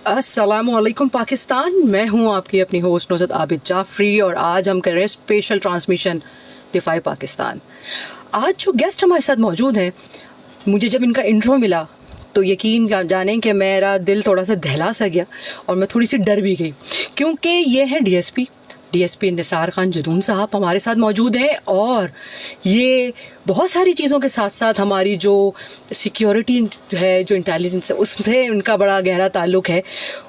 अस्सलामुअलैकुम पाकिस्तान। मैं हूं आपकी अपनी होस्ट नुसरत आबिद जाफरी और आज हम कर रहे हैं स्पेशल ट्रांसमिशन दिफाई पाकिस्तान। आज जो गेस्ट हमारे साथ मौजूद हैं, मुझे जब इनका इंट्रो मिला तो यकीन जानें कि मेरा दिल थोड़ा सा दहला सा गया और मैं थोड़ी सी डर भी गई, क्योंकि ये हैं डीएसपी निसार खान जदून साहब हमारे साथ मौजूद हैं। और ये बहुत सारी चीज़ों के साथ साथ हमारी जो सिक्योरिटी है, जो इंटेलिजेंस है, उससे उनका बड़ा गहरा ताल्लुक़ है।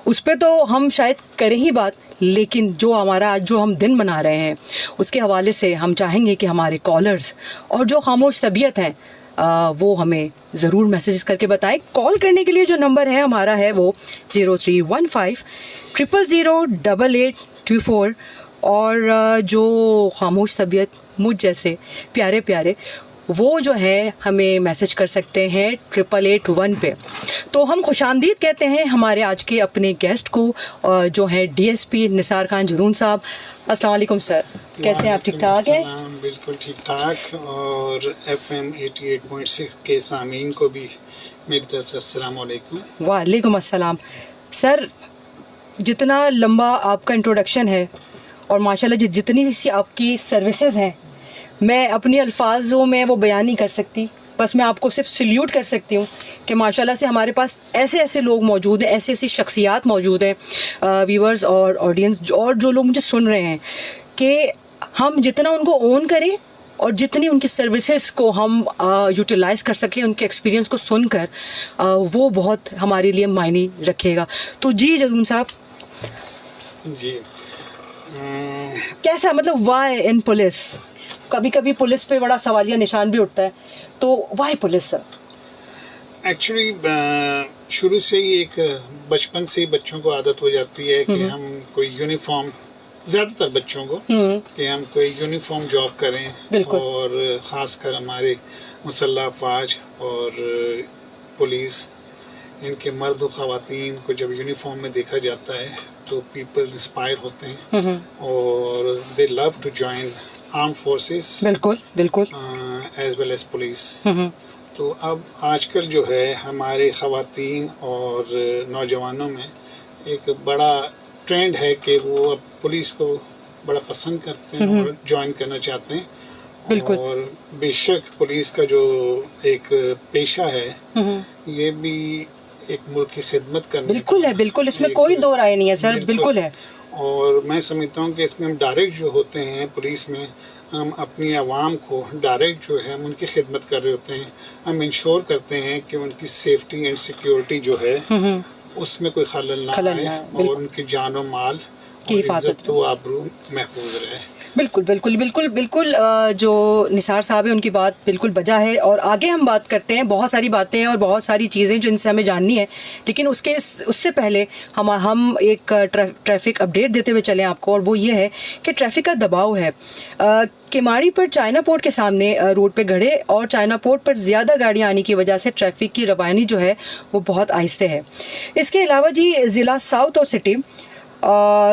उस पर तो हम शायद करें ही बात, लेकिन जो हमारा आज जो हम दिन मना रहे हैं उसके हवाले से हम चाहेंगे कि हमारे कॉलर्स और जो खामोश तबीयत हैं वो हमें ज़रूर मैसेजेस करके बताएं। कॉल करने के लिए जो नंबर है हमारा है वो 0315008824। और जो खामोश तबीयत मुझ जैसे प्यारे प्यारे वो जो है हमें मैसेज कर सकते हैं 8881 पे। तो हम खुशामदीद कहते हैं हमारे आज के अपने गेस्ट को, जो है डीएसपी निसार खान जदून साहब। अस्सलाम वालेकुम सर, कैसे हैं आप? ठीक ठाक हैं? बिल्कुल ठीक ठाक। और FM 88.6 के सामीन को भी मेरी तरफ से अस्सलाम वालेकुम। वालेकुम अस्सलाम। सर, जितना लंबा आपका इंट्रोडक्शन है और माशाल्लाह जितनी सी आपकी सर्विसेज हैं, मैं अपनी अल्फाजों में वो बयान नहीं कर सकती। बस मैं आपको सिर्फ सल्यूट कर सकती हूँ कि माशाल्लाह से हमारे पास ऐसे ऐसे लोग मौजूद हैं, ऐसी ऐसी शख्सियात मौजूद हैं, व्यूअर्स और ऑडियंस और जो लोग मुझे सुन रहे हैं, कि हम जितना उनको ओन करें और जितनी उनकी सर्विसेज को हम यूटिलाइज़ कर सकें, उनके एक्सपीरियंस को सुनकर वो बहुत हमारे लिए मायने रखेगा। तो जी जदून साहब जी, कैसा, मतलब वाई इन पुलिस? कभी कभी पुलिस पे बड़ा सवालिया निशान भी उठता है, तो वाई पुलिस सर? एक्चुअली शुरू से ही एक बचपन से ही बच्चों को आदत हो जाती है कि हम कोई यूनिफॉर्म, ज़्यादातर बच्चों को, कि हम कोई यूनिफॉर्म जॉब करें। और ख़ासकर हमारे मुसल्लह अफवाज और पुलिस, इनके मर्द व ख़वातीन को जब यूनिफॉर्म में देखा जाता है तो पीपल इंस्पायर होते हैं और they love to join arm forces, बिल्कुल बिल्कुल, एज वेल एज पुलिस। तो अब आजकल जो है हमारे ख़वातीन और नौजवानों में एक बड़ा ट्रेंड है कि वो अब पुलिस को बड़ा पसंद करते हैं और ज्वाइन करना चाहते हैं। बिल्कुल। और बेशक पुलिस का जो एक पेशा है ये भी एक मुल्क की खिदमत करने, बिल्कुल है, बिल्कुल, इसमें कोई दो राय नहीं है सर, बिल्कुल है। और मैं समझता हूँ कि इसमें हम डायरेक्ट जो होते हैं पुलिस में, हम अपनी आवाम को डायरेक्ट जो है हम उनकी खिदमत कर रहे होते हैं। हम इंश्योर करते हैं कि उनकी सेफ्टी एंड सिक्योरिटी जो है उसमें कोई खलल ना आए और उनकी जान और माल की हिफाजत तो आबरू महफूज रहे। बिल्कुल बिल्कुल बिल्कुल बिल्कुल। जो निसार साहब है उनकी बात बिल्कुल बजा है। और आगे हम बात करते हैं, बहुत सारी बातें हैं और बहुत सारी चीज़ें जो इनसे हमें जाननी है, लेकिन उससे पहले हम एक ट्रैफिक अपडेट देते हुए चलें आपको। और वो ये है कि ट्रैफिक का दबाव है केमाड़ी पर चाइना पोर्ट के सामने रोड पे गढ़े और चाइना पोर्ट पर ज़्यादा गाड़ियाँ आने की वजह से ट्रैफिक की रवानी जो है वो बहुत आहिस्ते है। इसके अलावा जी ज़िला साउथ और सिटी,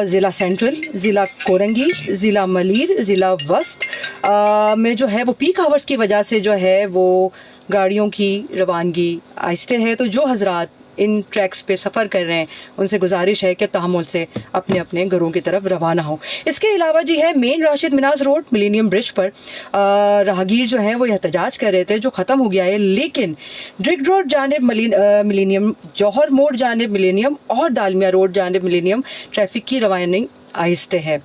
ज़िला सेंट्रल, ज़िला कोरंगी, ज़िला मलीर, ज़िला वस्त में जो है वो पीक आवर्स की वजह से जो है वो गाड़ियों की रवानगी आहिस्ते है। तो जो हजरात इन ट्रैक्स पे सफ़र कर रहे हैं उनसे गुजारिश है कि तहम्मुल से अपने अपने घरों की तरफ रवाना हो। इसके अलावा जी है main Rashid Minhas road millennium bridge पर राहगीर जो है वो एहतजाज कर रहे थे, जो ख़त्म हो गया है, लेकिन ड्रिग रोड जानिब मिलेनियम, जौहर मोड़ जानिब मिलेनियम और दालमिया रोड जानिब मिलेनियम ट्रैफिक की रवानी आहिस्ते है।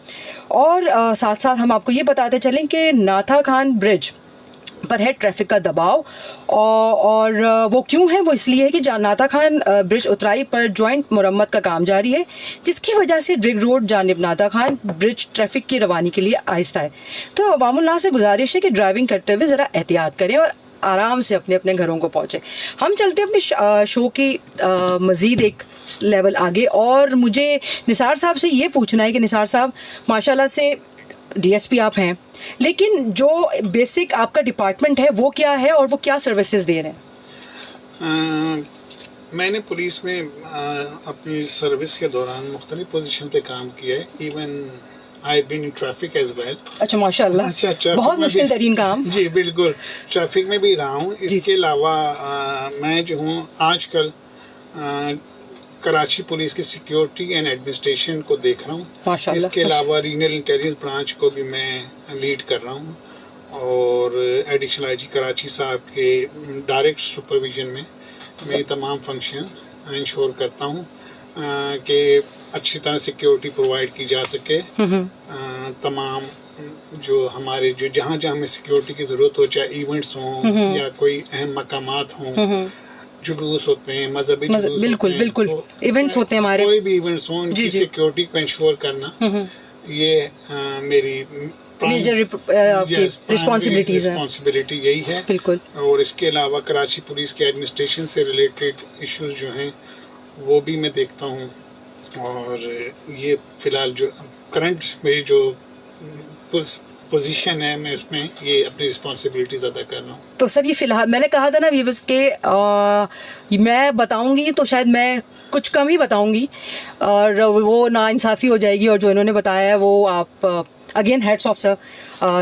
और साथ साथ हम आपको ये बताते चलें कि नाथा खान ब्रिज पर है ट्रैफिक का दबाव। और वो क्यों है? वो इसलिए है कि नाथा खान ब्रिज उतराई पर जॉइंट मुरम्मत का काम जारी है, जिसकी वजह से ड्रिग रोड जानिब नाथा खान ब्रिज ट्रैफिक की रवानी के लिए आहिस्ता है। तो अवामुल्लाह से गुजारिश है कि ड्राइविंग करते हुए ज़रा एहतियात करें और आराम से अपने अपने घरों को पहुँचे। हम चलते हैं अपने शो की मज़ीद एक लेवल आगे। और मुझे निसार साहब से ये पूछना है कि निसार साहब, माशाल्लाह से डीएसपी आप हैं, लेकिन जो बेसिक आपका डिपार्टमेंट है वो क्या है और वो क्या सर्विसेज दे रहे हैं? मैंने पुलिस में अपनी सर्विस के दौरान मुख्तलिफ पोजीशन पे काम किया है। Even I been in traffic as well. अच्छा माशाल्लाह। अच्छा, बहुत मुश्किल तरीन काम। जी बिल्कुल, ट्रैफिक में भी रहा हूँ। इसके अलावा मैं जो हूँ आजकल कराची पुलिस की सिक्योरिटी एंड एडमिनिस्ट्रेशन को देख रहा हूँ। माशाल्लाह। इसके अलावा रीजनल इंटेलिजेंस ब्रांच को भी मैं लीड कर रहा हूँ और एडिशनल आईजी कराची साहब के डायरेक्ट सुपरविजन में मैं तमाम फंक्शन इंश्योर करता हूँ कि अच्छी तरह सिक्योरिटी प्रोवाइड की जा सके। तमाम जो हमारे जो जहाँ जहाँ हमें सिक्योरिटी की जरूरत हो, चाहे इवेंट्स हों या कोई अहम मकामात हों, जुलूस होते हैं, मजहबी जुलूस बिल्कुल होते हैं, बिल्कुल तो इवेंट्स होते हैं हमारे, कोई भी इवेंट्स हों, उनकी सिक्योरिटी को इंश्योर करना ये मेरी मेजर रिस्पॉन्सिबिलिटी यही है। बिल्कुल। और इसके अलावा कराची पुलिस के एडमिनिस्ट्रेशन से रिलेटेड इश्यूज जो हैं वो भी मैं देखता हूँ और ये फिलहाल जो करंट मेरी जो पोजीशन है मैं उसमें ये अपनी रिस्पॉन्सिबिलिटीज अदा कर रहा हूँ। तो सर ये फिलहाल मैंने कहा था ना व्यूअर्स के मैं बताऊंगी तो शायद मैं कुछ कम ही बताऊंगी और वो नाइंसाफ़ी हो जाएगी, और जो इन्होंने बताया है वो आप अगेन हेड्स ऑफ सर,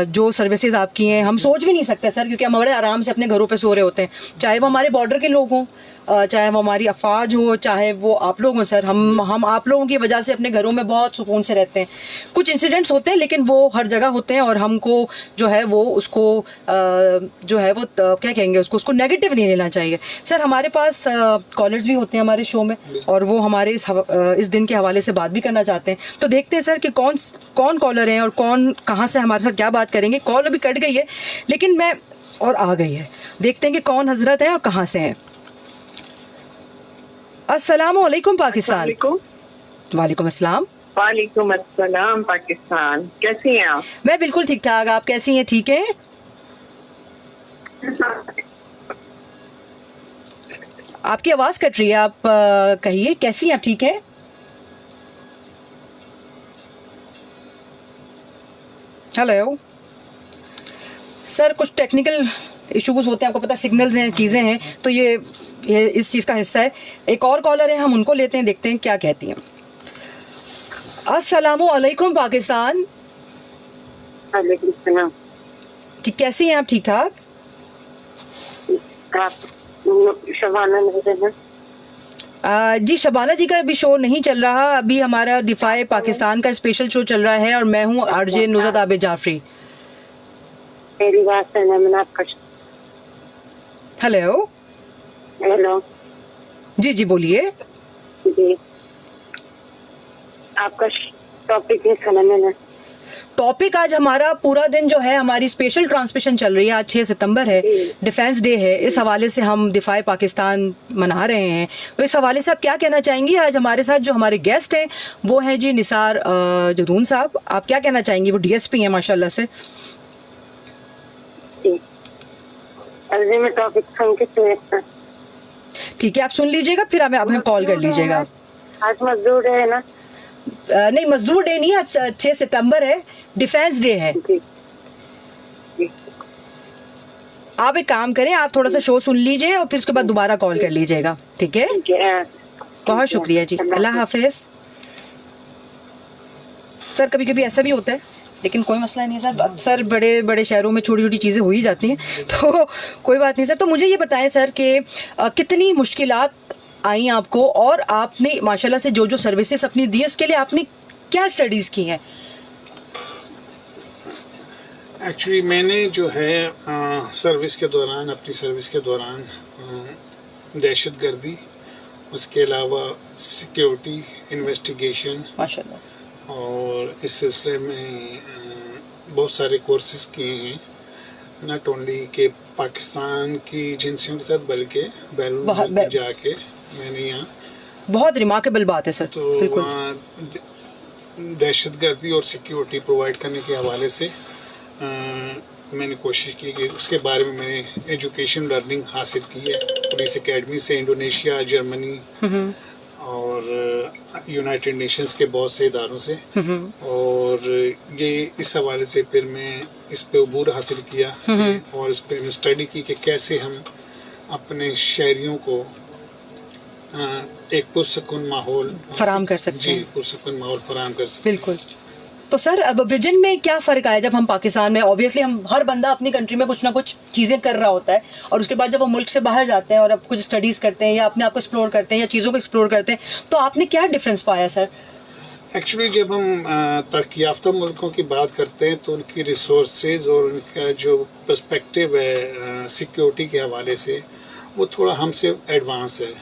जो सर्विसेज आपकी हैं हम सोच भी नहीं सकते सर, क्योंकि हम बड़े आराम से अपने घरों पे सो रहे होते हैं, चाहे वो हमारे बॉर्डर के लोग हों, चाहे वो हमारी अफवाज हो, चाहे वो आप लोग हों सर। हम आप लोगों की वजह से अपने घरों में बहुत सुकून से रहते हैं। कुछ इंसिडेंट्स होते हैं लेकिन वो हर जगह होते हैं और हमको जो है वो उसको जो है वो क्या कहेंगे उसको नेगेटिव नहीं लेना चाहिए। सर हमारे पास कॉलर्स भी होते हैं हमारे शो में और वो हमारे इस दिन के हवाले से बात भी करना चाहते हैं, तो देखते हैं सर कि कौन कॉलर हैं और कौन कहाँ से हमारे साथ क्या बात करेंगे। कॉल अभी कट गई है लेकिन मैं और आ गई है, देखते हैं कि कौन हजरत है और कहाँ से हैं। अस्सलाम वालेकुम पाकिस्तान। वालेकुम अस्सलाम। वालेकुम अस्सलाम पाकिस्तान, कैसी हैं आप? मैं बिल्कुल ठीक ठाक, आप कैसी हैं? ठीक हैं? आपकी आवाज कट रही है, आप कहिए कैसी हैं आप? ठीक है? हेलो सर, कुछ टेक्निकल इश्यूज होते हैं, आपको पता सिग्नल्स हैं, चीज़ें हैं, तो ये इस चीज़ का हिस्सा है। एक और कॉलर है, हम उनको लेते हैं, देखते हैं क्या कहती हैं। अस्सलामु अलैकुम पाकिस्तान। वालेकुम सलाम। ठीक, कैसी हैं आप? ठीक ठाक? शबाना जी, शबाना जी का अभी शो नहीं चल रहा, अभी हमारा दिफाए पाकिस्तान का स्पेशल शो चल रहा है और मैं हूँ आरजे नुज़त आबिद जाफरी। मेरी बात है ना, मैंने आपका हेलो। हेलो जी जी बोलिए। जी, आपका टॉपिक नहीं सुना मैंने। टॉपिक आज हमारा पूरा दिन जो है हमारी स्पेशल ट्रांसमिशन चल रही है, आज 6 सितंबर है, डिफेंस डे है, इस हवाले से हम दिफाए पाकिस्तान मना रहे हैं, तो इस हवाले से आप क्या कहना चाहेंगी? आज हमारे साथ जो हमारे गेस्ट हैं वो हैं जी निसार जदून साहब, आप क्या कहना चाहेंगी? वो डीएसपी हैं माशाल्लाह से। अर्जी में टॉपिक सुन के सुनता। ठीक है, आप सुन लीजिएगा, फिर हमें कॉल कर लीजिएगा। आज मजदूर डे है ना? नहीं, मजदूर डे नहीं, आज 6 सितंबर है, डिफेंस डे है। आप एक काम करें, आप थोड़ा सा शो सुन लीजिए और फिर उसके बाद दोबारा कॉल कर लीजिएगा, ठीक है? बहुत शुक्रिया जी, अल्लाह हाफिज। सर कभी कभी ऐसा भी होता है लेकिन कोई मसला नहीं है सर, अक्सर बड़े बड़े शहरों में छोटी छोटी चीज़ें हो ही जाती हैं, तो कोई बात नहीं सर। तो मुझे ये बताएं सर कि कितनी मुश्किलात आई आपको और आपने माशाल्लाह से जो जो सर्विसेज अपनी दी उसके लिए आपने क्या स्टडीज़ की हैं? एक्चुअली मैंने जो है सर्विस के दौरान, अपनी सर्विस के दौरान दहशतगर्दी, उसके अलावा सिक्योरिटी इन्वेस्टिगेशन माशाल्लाह और इस सिलसिले में बहुत सारे कोर्सेज किए हैं, नॉट ओनली के पाकिस्तान की एजेंसियों के साथ बल्कि बैरून जाके मैंने यहाँ बहुत रिमार्केबल बात है सर। तो दहशतगर्दी और सिक्योरिटी प्रोवाइड करने के हवाले से मैंने कोशिश की कि उसके बारे में मैंने एजुकेशन लर्निंग हासिल की है पुलिस एकेडमी से, इंडोनेशिया, जर्मनी और यूनाइटेड नेशंस के बहुत से इदारों से, और ये इस हवाले से फिर मैं इस पे अबूर हासिल किया और इस पे स्टडी की कि कैसे हम अपने शहरियों को एक पुरसुकून माहौल फराम कर सकते हैं। जी, पुरसुकून माहौल फराम कर सकते हैं। बिल्कुल। तो सर अब विजन में क्या फ़र्क आया जब हम पाकिस्तान में, ऑब्वियसली हम हर बंदा अपनी कंट्री में कुछ ना कुछ चीज़ें कर रहा होता है, और उसके बाद जब वो मुल्क से बाहर जाते हैं और अब कुछ स्टडीज़ करते हैं या अपने आप को एक्सप्लोर करते हैं या चीज़ों को एक्सप्लोर करते हैं, तो आपने क्या डिफरेंस पाया सर? एक्चुअली जब हम तरक्की याफ्ता मुल्कों की बात करते हैं तो उनकी रिसोर्सेज और उनका जो पर्सपेक्टिव है सिक्योरिटी के हवाले से वो थोड़ा हमसे एडवांस है।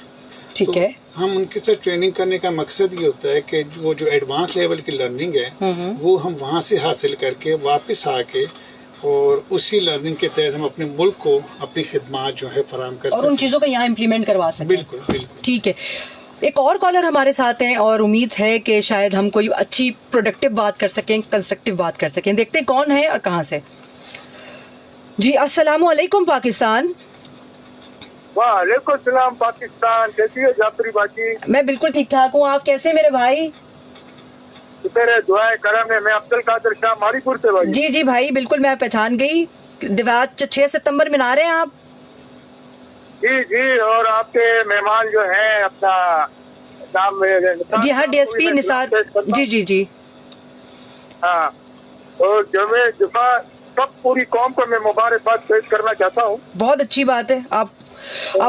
ठीक तो है। हम उनके साथ ट्रेनिंग करने का मकसद ये होता है कि वो जो एडवांस लेवल की लर्निंग है वो हम वहाँ से हासिल करके वापस आके और उसी लर्निंग के तहत हम अपने मुल्क को अपनी खिदमत जो है फराहम कर और उन चीज़ों को यहाँ इम्प्लीमेंट करवा सकें। बिल्कुल बिल्कुल। ठीक है, एक और कॉलर हमारे साथ हैं और उम्मीद है कि शायद हम कोई अच्छी प्रोडक्टिव बात कर सकें, कंस्ट्रक्टिव बात कर सकें। देखते हैं कौन है और कहाँ से। जी अस्सलामु अलैकुम पाकिस्तान। वालेकुम सलाम पाकिस्तान, कैसी है जाफरी बाजी? मैं बिल्कुल ठीक ठाक हूँ, आप कैसे हैं मेरे भाई? तेरे दुआएं करम है। मैं अब्दुल कादिर शाह मारीपुर से भाई। जी जी भाई बिल्कुल, मैं पहचान गई। आज 6 सितंबर मना रहे हैं आप? जी जी, और आपके मेहमान जो हैं अपना नाम जी हाँ, डीएसपी निसार जी जी जी। हाँ, और जवेद जुफा सब पूरी कौम को मैं मुबारकबाद पेश करना चाहता हूँ। बहुत अच्छी बात है। आप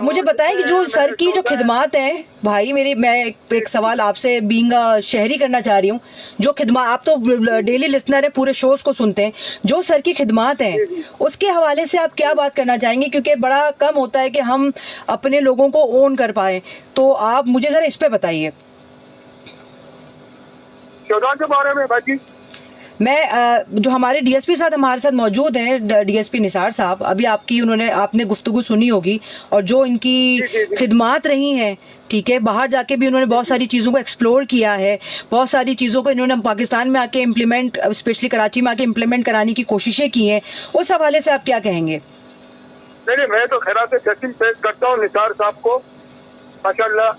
मुझे बताएं कि जो सर की जो खिदमात है भाई मेरी, मैं एक सवाल आपसे बीइंग शहरी करना चाह रही हूँ। जो खिदमात, आप तो डेली लिसनर है, पूरे शोज को सुनते हैं, जो सर की खिदमात हैं उसके हवाले से आप क्या बात करना चाहेंगे? क्योंकि बड़ा कम होता है कि हम अपने लोगों को ओन कर पाए, तो आप मुझे जरा इस पे बताइए। शोधा के बारे में भाजी, मैं जो हमारे डीएसपी साहब हमारे साथ मौजूद हैं, डीएसपी निसार साहब, अभी आपने गुफ्तगू सुनी होगी, और जो इनकी खिदमात रही हैं, ठीक है, बाहर जाके भी उन्होंने बहुत सारी चीज़ों को एक्सप्लोर किया है, बहुत सारी चीज़ों को इन्होंने पाकिस्तान में आके इम्प्लीमेंट, स्पेशली कराची में आके इम्प्लीमेंट कराने की कोशिशें की हैं, उस हवाले से आप क्या कहेंगे? नहीं, मैं तो खैरात तस्लीम पेश करता हूँ निसार साहब को। माशाल्लाह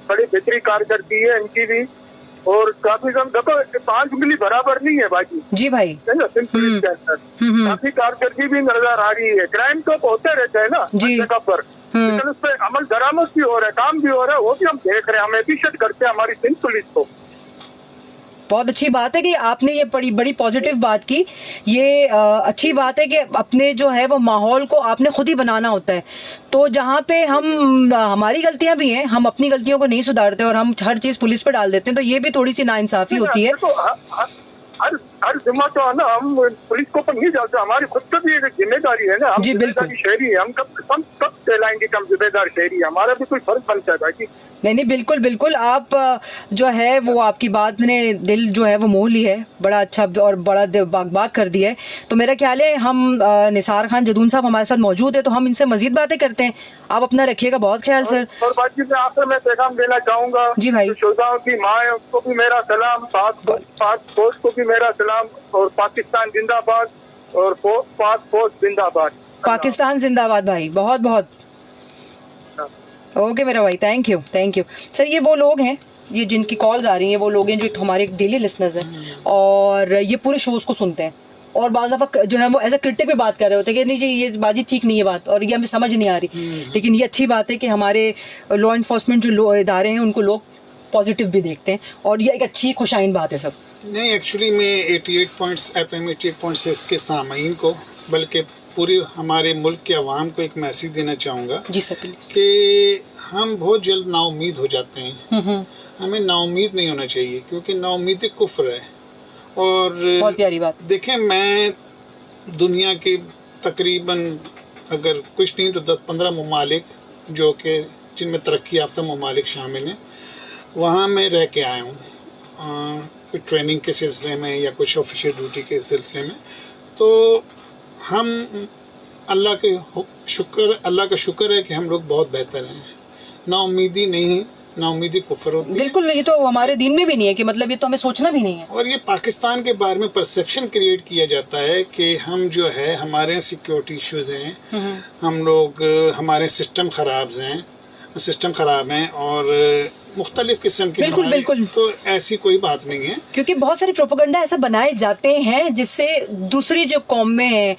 बड़ी बेहतरी कारकर्दगी है इनकी भी, और काफी देखो 5 उंगली बराबर नहीं है बाजी। जी भाई, पुलिस के अंदर काफी कारकर्दगी भी नजर आ रही है। क्राइम तो होते रहते हैं ना जगह पर, लेकिन उस पर अमल दरामद भी हो रहा है, काम भी हो रहा है, वो भी हम देख रहे हैं। हम एप्रिशिएट करते हैं हमारी सिंध पुलिस को। बहुत अच्छी बात है कि आपने ये बड़ी पॉजिटिव बात की। ये अच्छी बात है कि अपने जो है वो माहौल को आपने खुद ही बनाना होता है। तो जहाँ पे हमारी गलतियां भी हैं, हम अपनी गलतियों को नहीं सुधारते और हम हर चीज़ पुलिस पे डाल देते हैं, तो ये भी थोड़ी सी नाइंसाफी होती है। हर जिम्मा तो है ना, हम पुलिस को पर नहीं डालते, हमारी खुद की भी एक जिम्मेदारी है ना। हम जी बिल्कुल शहरी है, हम कब कहलाएंगे कम जिम्मेदार शहरी? हमारा भी कोई फर्ज बनता है भाई। नहीं बिल्कुल बिल्कुल, आप जो है वो आपकी बात ने दिल जो है वो मोह ली है, बड़ा अच्छा और बड़ा बाग कर दिया है। तो मेरा ख्याल है हम निसार खान जदून साहब हमारे साथ मौजूद है, तो हम इनसे मजीद बातें करते हैं। आप अपना रखिएगा बहुत ख्याल सर। और बाकी में आपसे मैं पैगाम देना चाहूँगा जी भाई, शोधाओं की माँ है उसको भी मेरा सलाम, पाक फौज को भी मेरा सलाम, और पाकिस्तान जिंदाबाद और पाक फौज जिंदाबाद। पाकिस्तान जिंदाबाद भाई, बहुत बहुत ओके मेरा भाई, थैंक यू सर। ये वो लोग हैं, ये जिनकी कॉल्स आ रही हैं, वो लोग हैं जो हमारे डेली लिसनर्स हैं और ये पूरे शोज को सुनते हैं, और बाज़ दफ़ा जो है वो एज अ क्रिटिक पे बात कर रहे होते हैं कि नहीं जी ये बाजी ठीक नहीं है बात, और ये हमें समझ नहीं आ रही। लेकिन ये अच्छी बात है कि हमारे लॉ इन्फोर्समेंट जो इदारे हैं उनको लोग पॉजिटिव भी देखते हैं, और ये एक अच्छी खुशाइन बात है सब। नहीं, एक्चुअली मैं 88 पॉइंट्स FM 88.6 के सामीन को, बल्कि पूरे हमारे मुल्क के अवाम को एक मैसेज देना चाहूँगा। जी सर प्लीज। कि हम बहुत जल्द नाउम्मीद हो जाते हैं। हमें नाउम्मीद नहीं होना चाहिए, क्योंकि नाउम्मीदी कुफ्र है। और बहुत प्यारी बात। देखें, मैं दुनिया के तकरीबन अगर कुछ नहीं तो 10-15 ममालिक जो कि जिनमें तरक्की याफ्ता ममालिक शामिल हैं, वहाँ मैं रह के आया हूँ, कुछ ट्रेनिंग के सिलसिले में या कुछ ऑफिशियल ड्यूटी के सिलसिले में। तो हम अल्लाह का शुक्र है कि हम लोग बहुत बेहतर हैं। नाउम्मीदी नहीं, नाउम्मीदी कुफ्र होती है। बिल्कुल, ये तो हमारे दीन में भी नहीं है कि मतलब ये तो हमें सोचना भी नहीं है। और ये पाकिस्तान के बारे में परसेप्शन क्रिएट किया जाता है कि हम जो है हमारे सिक्योरिटी इश्यूज हैं, हम लोग हमारे सिस्टम खराब हैं और मुख्तलिफ किस्म के। बिल्कुल। तो ऐसी कोई बात नहीं है, क्योंकि बहुत सारे प्रोपेगेंडा ऐसा बनाए जाते हैं जिससे दूसरी जो कौम में है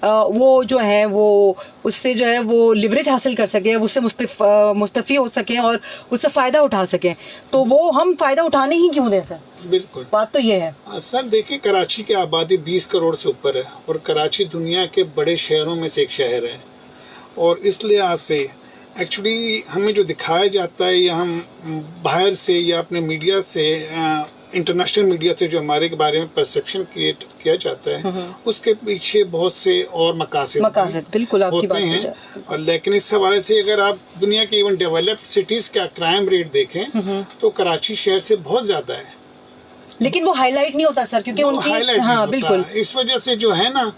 वो जो है वो उससे जो है वो लिवरेज हासिल कर सकें, उससे मुस्तफ़ी हो सकें और उससे फ़ायदा उठा सकें, तो वो हम फ़ायदा उठाने ही क्यों दें सर? बिल्कुल, बात तो ये है। सर देखिए, कराची की आबादी 20 करोड़ से ऊपर है और कराची दुनिया के बड़े शहरों में से एक शहर है, और इस लिहाज से एक्चुअली हमें जो दिखाया जाता है या हम बाहर से या अपने मीडिया से, इंटरनेशनल मीडिया से जो हमारे के बारे में परसेप्शन क्रिएट किया जाता है, उसके पीछे बहुत से और मकासद बिल्कुल आपकी होते बात हैं। और लेकिन इस हवाले से अगर आप दुनिया के इवन डेवलप्ड सिटीज का क्राइम रेट देखें तो कराची शहर से बहुत ज्यादा है, लेकिन वो हाईलाइट नहीं होता सर, क्योंकि उनकी हाईलाइट हाँ बिल्कुल, इस वजह से जो है ना,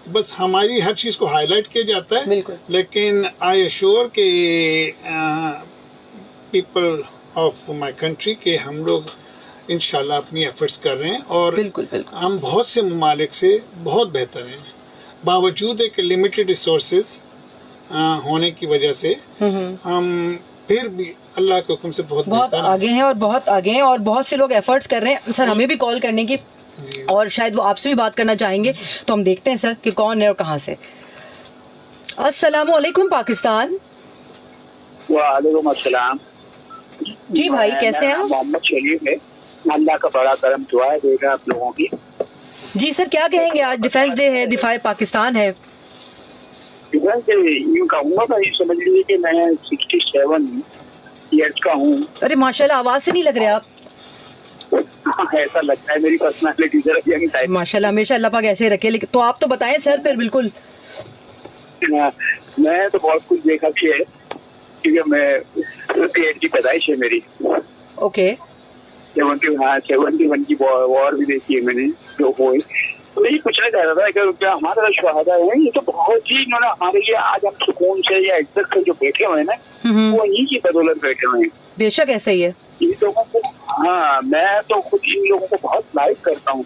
बस हमारी हर चीज को हाईलाइट किया जाता है। बिल्कुल। लेकिन आई एश्योर के पीपल ऑफ माय कंट्री के हम लोग इंशाल्लाह अपनी एफर्ट्स कर रहे हैं, और बिल्कुल बिल्कुल हम बहुत से ममालिक से बहुत बेहतर हैं, बावजूद एक लिमिटेड रिसोर्सेज होने की वजह से हम फिर भी अल्लाह के हुक्म से बहुत बेहतर आगे हैं, और बहुत आगे हैं, और बहुत से लोग एफर्ट्स कर रहे हैं। सर हमें भी कॉल करने की, और शायद वो आपसे भी बात करना चाहेंगे, तो हम देखते हैं सर कि कौन है और कहाँ से। अस्सलामु अलैकुम पाकिस्तान। वालेकुम अस्सलाम। जी भाई, कैसे हैं आप? मोहम्मद शरीफ है। अल्लाह का बड़ा करम दुआ है देगा आप लोगों की। जी सर, क्या कहेंगे? आज डिफेंस डे है, दिफाए पाकिस्तान है। डिफेंस डे यूँ कहूँगा भाई, समझ लीजिए कि मैं 67 ईयर्स का हूँ। अरे माशाल्लाह, आवाज से नहीं लग रहे आप। ऐसा लगता है, मेरी पर्सनालिटी जरा यंग टाइप। माशाल्लाह, हमेशा अल्लाह पाक ऐसे रखे। लेकिन तो आप तो बताएं सर फिर। बिल्कुल, मैं तो बहुत कुछ देखा कि है, क्योंकि मैं 58 की पैदाइश है मेरी। ओके। 71 की वॉर भी देखी है मैंने, जो हुई। तो यही पूछना चाह रहा था कि क्या हमारे जो शहादा है, ये तो बहुत ही इन्होंने हमारे लिए आज हम सुकून से या इज्जत से जो बैठे हुए हैं ना, वो इन्हीं की बदौलत बैठे हुए हैं। बेशक ऐसा ही है। इन लोगों को, हाँ, मैं तो खुद इन लोगों को बहुत लाइक करता हूँ,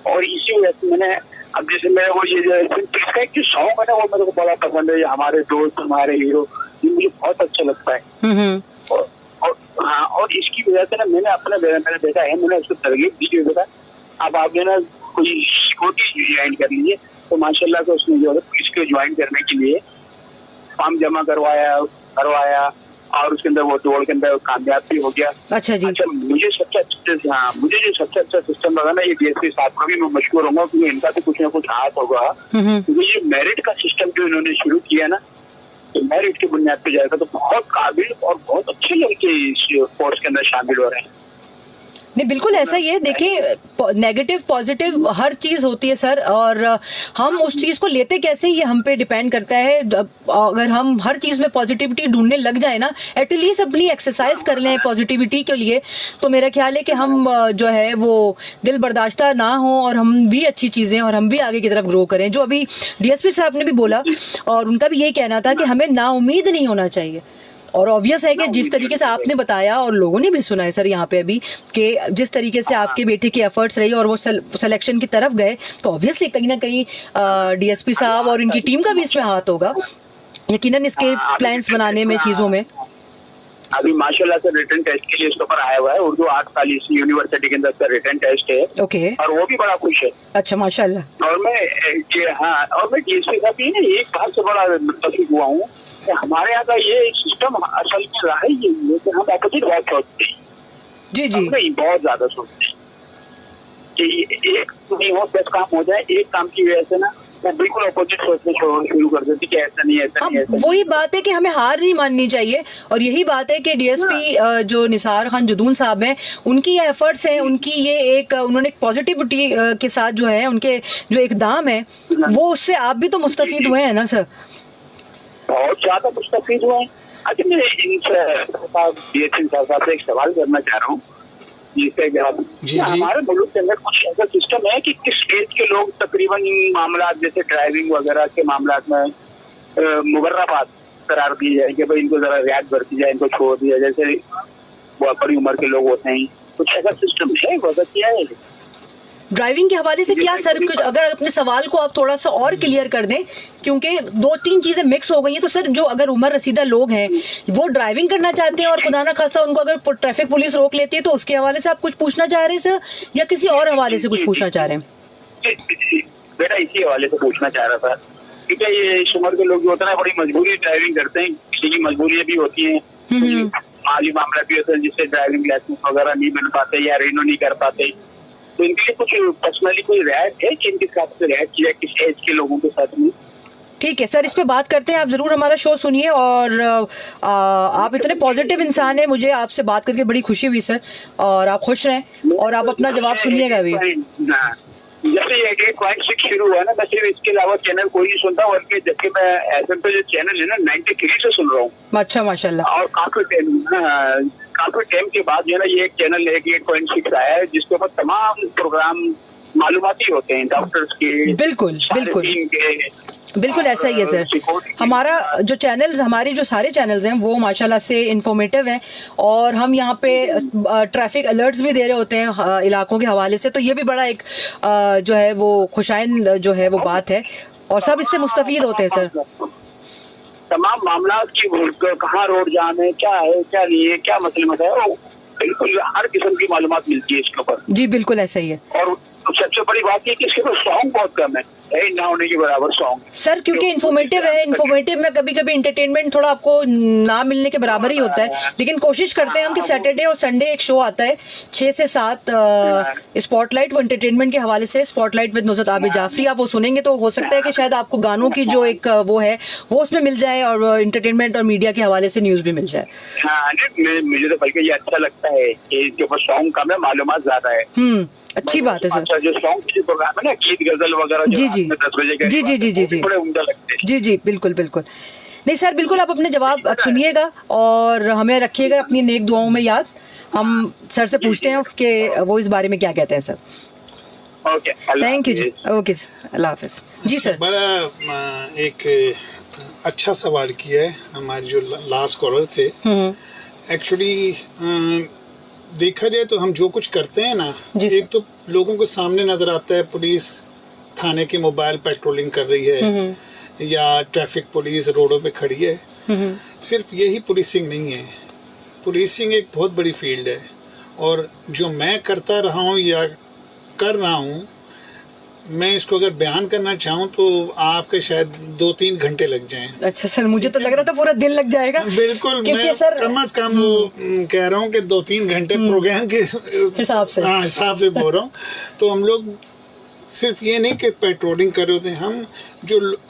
और इसी वजह से मैंने अब जैसे मेरे वो ये इसका एक जो सॉन्ग है ना, वो मेरे को बड़ा पसंद है, हमारे दोस्त हमारे हीरो, ये मुझे बहुत अच्छा लगता है। और हाँ, और इसकी वजह से ना मैंने देखा है, मैंने उसको तरगीब दी जो बेटा अब आप जो ना कोई सिक्योरिटी ज्वाइन कर लीजिए, तो माशाल्लाह से उसने जो है पुलिस को ज्वाइन करने के लिए फॉर्म जमा करवाया, और उसके अंदर वो दौड़ के अंदर कामयाब भी हो गया। अच्छा जी। अच्छा, मुझे जो सबसे अच्छा सिस्टम लगा ना, ये डीएसपी साहब का भी मैं मशहूर होगा, क्योंकि इनका तो कुछ ना कुछ हाथ होगा। क्योंकि ये मेरिट का सिस्टम जो इन्होंने शुरू किया ना, तो मेरिट की बुनियाद पे जाएगा, तो बहुत काबिल और बहुत अच्छे लड़के इस फोर्स के अंदर शामिल हो रहे हैं। नहीं, बिल्कुल ऐसा ही है। देखिए, नेगेटिव पॉजिटिव हर चीज़ होती है सर, और हम उस चीज़ को लेते कैसे, ये हम पे डिपेंड करता है। अगर हम हर चीज़ में पॉजिटिविटी ढूंढने लग जाए ना, एटलीस्ट अपनी एक्सरसाइज कर लें पॉजिटिविटी के लिए, तो मेरा ख्याल है कि हम जो है वो दिल बर्दाश्ता ना हो, और हम भी अच्छी चीज़ें, और हम भी आगे की तरफ ग्रो करें। जो अभी डीएसपी साहब ने भी बोला, और उनका भी यही कहना था कि हमें नाउम्मीद नहीं होना चाहिए। और ऑब्वियस है कि जिस तरीके से आपने बताया, और लोगों ने भी सुना है सर यहाँ पे अभी, कि जिस तरीके से आपके बेटे की एफर्ट्स रही और वो सिलेक्शन की तरफ गए, तो ऑब्वियसली कहीं ना कहीं डीएसपी साहब और इनकी टीम का भी इसमें हाथ होगा यकीनन, इसके प्लान्स बनाने में, चीजों में। अभी माशाल्लाह से रिटन टेस्ट के लिए इसके ऊपर आया हुआ है, उर्दू आर्ट कॉलेज यूनिवर्सिटी के अंदर का रिटन टेस्ट है। ओके। और वो भी बड़ा खुश है। अच्छा, माशाल्लाह। और मैं डीएसपी साहब भी एक बात से बड़ा मुतफिक हुआ हूँ, हमारे यहाँ का ये सिस्टम असल में रहा है ये, लेकिन हम अपोजिट बहुत सोचते हैं। जी जी। नहीं, बहुत ज्यादा सोचते हैं कि एक नहीं हो 10 काम हो जाए, एक काम की वजह से ना वो बिल्कुल अपोजिट सोचने शुरू कर देती कि ऐसा नहीं, ऐसा नहीं, ऐसा नहीं। वही बात है कि हमें हार नहीं माननी चाहिए, और यही बात है कि डीएसपी जो निसार खान जदून साहब हैं, उनकी ये एफर्ट्स हैं, उनकी ये एक उन्होंने एक पॉजिटिविटी के साथ जो है उनके जो इकदाम है, वो उससे आप भी तो मुस्तफीद हुए हैं ना सर? बहुत ज्यादा मुस्तफीद हुए हैं। अच्छा, मैं इनसे साहब से एक सवाल करना चाह रहा हूँ, जिससे हमारे मुल्क के अंदर कुछ ऐसा सिस्टम है कि किस एज के लोग तकरीबन मामला जैसे ड्राइविंग वगैरह के मामला में मुबर्राबाद करार दी जाए कि भाई इनको जरा रियायत बरती जाए, इनको छोड़ दिया, जैसे बड़ी उम्र के लोग होते हैं, कुछ ऐसा सिस्टम है? वजह क्या है ड्राइविंग के हवाले से? क्या सर, अगर अपने सवाल को आप थोड़ा सा और क्लियर कर दें, क्योंकि 2-3 चीजें मिक्स हो गई हैं। तो सर, जो अगर उम्र रसीदा लोग हैं, वो ड्राइविंग करना चाहते हैं, और खुदा ना खास्ता उनको अगर ट्रैफिक पुलिस रोक लेती है, तो उसके हवाले से आप कुछ पूछना चाह रहे हैं सर, या किसी और हवाले से कुछ पूछना चाह रहे हैं? बेटा इसी हवाले से पूछना चाह रहा था कि क्या ये इस उम्र के लोग जो होते हैं ना बड़ी मजबूरी ड्राइविंग करते हैं, किसी की मजबूरियां भी होती हैं, माली मामला भी होता है जिससे ड्राइविंग लाइसेंस वगैरह नहीं बन पाते या रिन्यू नहीं कर पाते, तो इनके लिए कुछ पर्सनली कोई रियायत है कि इनके साथ रियायत किया किस एज के लोगों के साथ में? ठीक है सर, इस पे बात करते हैं। आप जरूर हमारा शो सुनिए और आप इतने पॉजिटिव इंसान हैं, मुझे आपसे बात करके बड़ी खुशी हुई सर, और आप खुश रहें और आप अपना जवाब सुनिएगा भी। जैसे 88.6 शुरू हुआ ना, मैं सिर्फ इसके अलावा चैनल कोई नहीं सुनता, बल्कि जबकि मैं एफएम पे जो चैनल है ना 93 से सुन रहा हूँ। अच्छा माशाल्लाह। और काफी टाइम के बाद जो है ना ये एक चैनल 88.6 आया है जिसके ऊपर तमाम प्रोग्राम मालूमाती होते हैं, डॉक्टर्स के, बिल्कुल बिल्कुल बिल्कुल ऐसा ही है सर। हमारा जो चैनल्स, हमारे जो सारे चैनल्स हैं वो माशाल्लाह से इंफॉर्मेटिव हैं, और हम यहाँ पे ट्रैफिक अलर्ट्स भी दे रहे होते हैं इलाकों के हवाले से, तो ये भी बड़ा एक जो है वो खुशाइंद जो है वो बात है, और सब इससे मुस्तफीद होते हैं सर। तमाम मामला की कहाँ रोड जाम है, क्या है क्या नहीं है, क्या मसले है, बिल्कुल हर किस्म की मालूमात मिलती है इसके ऊपर। जी बिल्कुल ऐसा ही है। और सबसे बड़ी बात ये कि इसके पास सॉन्ग बहुत कम है, ना होने के बराबर सॉन्ग सर, क्योंकि इन्फॉर्मेटिव है। इन्फॉर्मेटिव में कभी कभी इंटरटेनमेंट थोड़ा आपको ना मिलने के बराबर ही होता है, लेकिन कोशिश करते हैं हम कि सैटरडे और संडे एक शो आता है 6 से 7 स्पॉटलाइट, वो इंटरटेनमेंट के हवाले से, स्पॉटलाइट विद नुसरत आबिद जाफरी। आप वो सुनेंगे तो हो सकता है कि शायद आपको गानों की जो एक वो है वो उसमें मिल जाए, और इंटरटेनमेंट और मीडिया के हवाले से न्यूज भी मिल जाए। हाँ, मुझे तो बल्कि ये अच्छा लगता है कि इसके ऊपर सॉन्ग कम है, मालूमात ज्यादा है। अच्छी बात है सर। अच्छा, जो सॉन्ग की प्रोग्राम है ना, गीत गजल वगैरह, जी जी 10 बजे के जी जी जी जी जी बड़े उम्दा लगते हैं। जी जी बिल्कुल बिल्कुल। नहीं सर, बिल्कुल आप अपने जवाब अब सुनिएगा और हमें रखिएगा अपनी नेक दुआओं में याद। हम सर से पूछते हैं कि वो इस बारे में क्या कहते हैं सर। ओके, थैंक यू जी। ओके, अल्लाह हाफिज। जी सर। बड़ा एक अच्छा सवाल किया है हमारे जो लास्ट कॉलर थे। एक्चुअली देखा जाए तो हम जो कुछ करते हैं ना, एक तो लोगों को सामने नजर आता है पुलिस थाने की मोबाइल पेट्रोलिंग कर रही है या ट्रैफिक पुलिस रोडों पे खड़ी है। सिर्फ यही पुलिसिंग नहीं है, पुलिसिंग एक बहुत बड़ी फील्ड है, और जो मैं करता रहा हूँ या कर रहा हूँ, मैं इसको अगर बयान करना चाहूँ तो आपके शायद 2-3 घंटे लग जाएं। अच्छा सर, मुझे तो लग रहा था पूरा दिन लग जाएगा। बिल्कुल, मैं सर कम से कम वो कह रहा हूँ कि 2-3 घंटे प्रोग्राम के हिसाब से बोल रहा हूँ। तो हम लोग सिर्फ ये नहीं कि पेट्रोलिंग कर रहे होते हैं,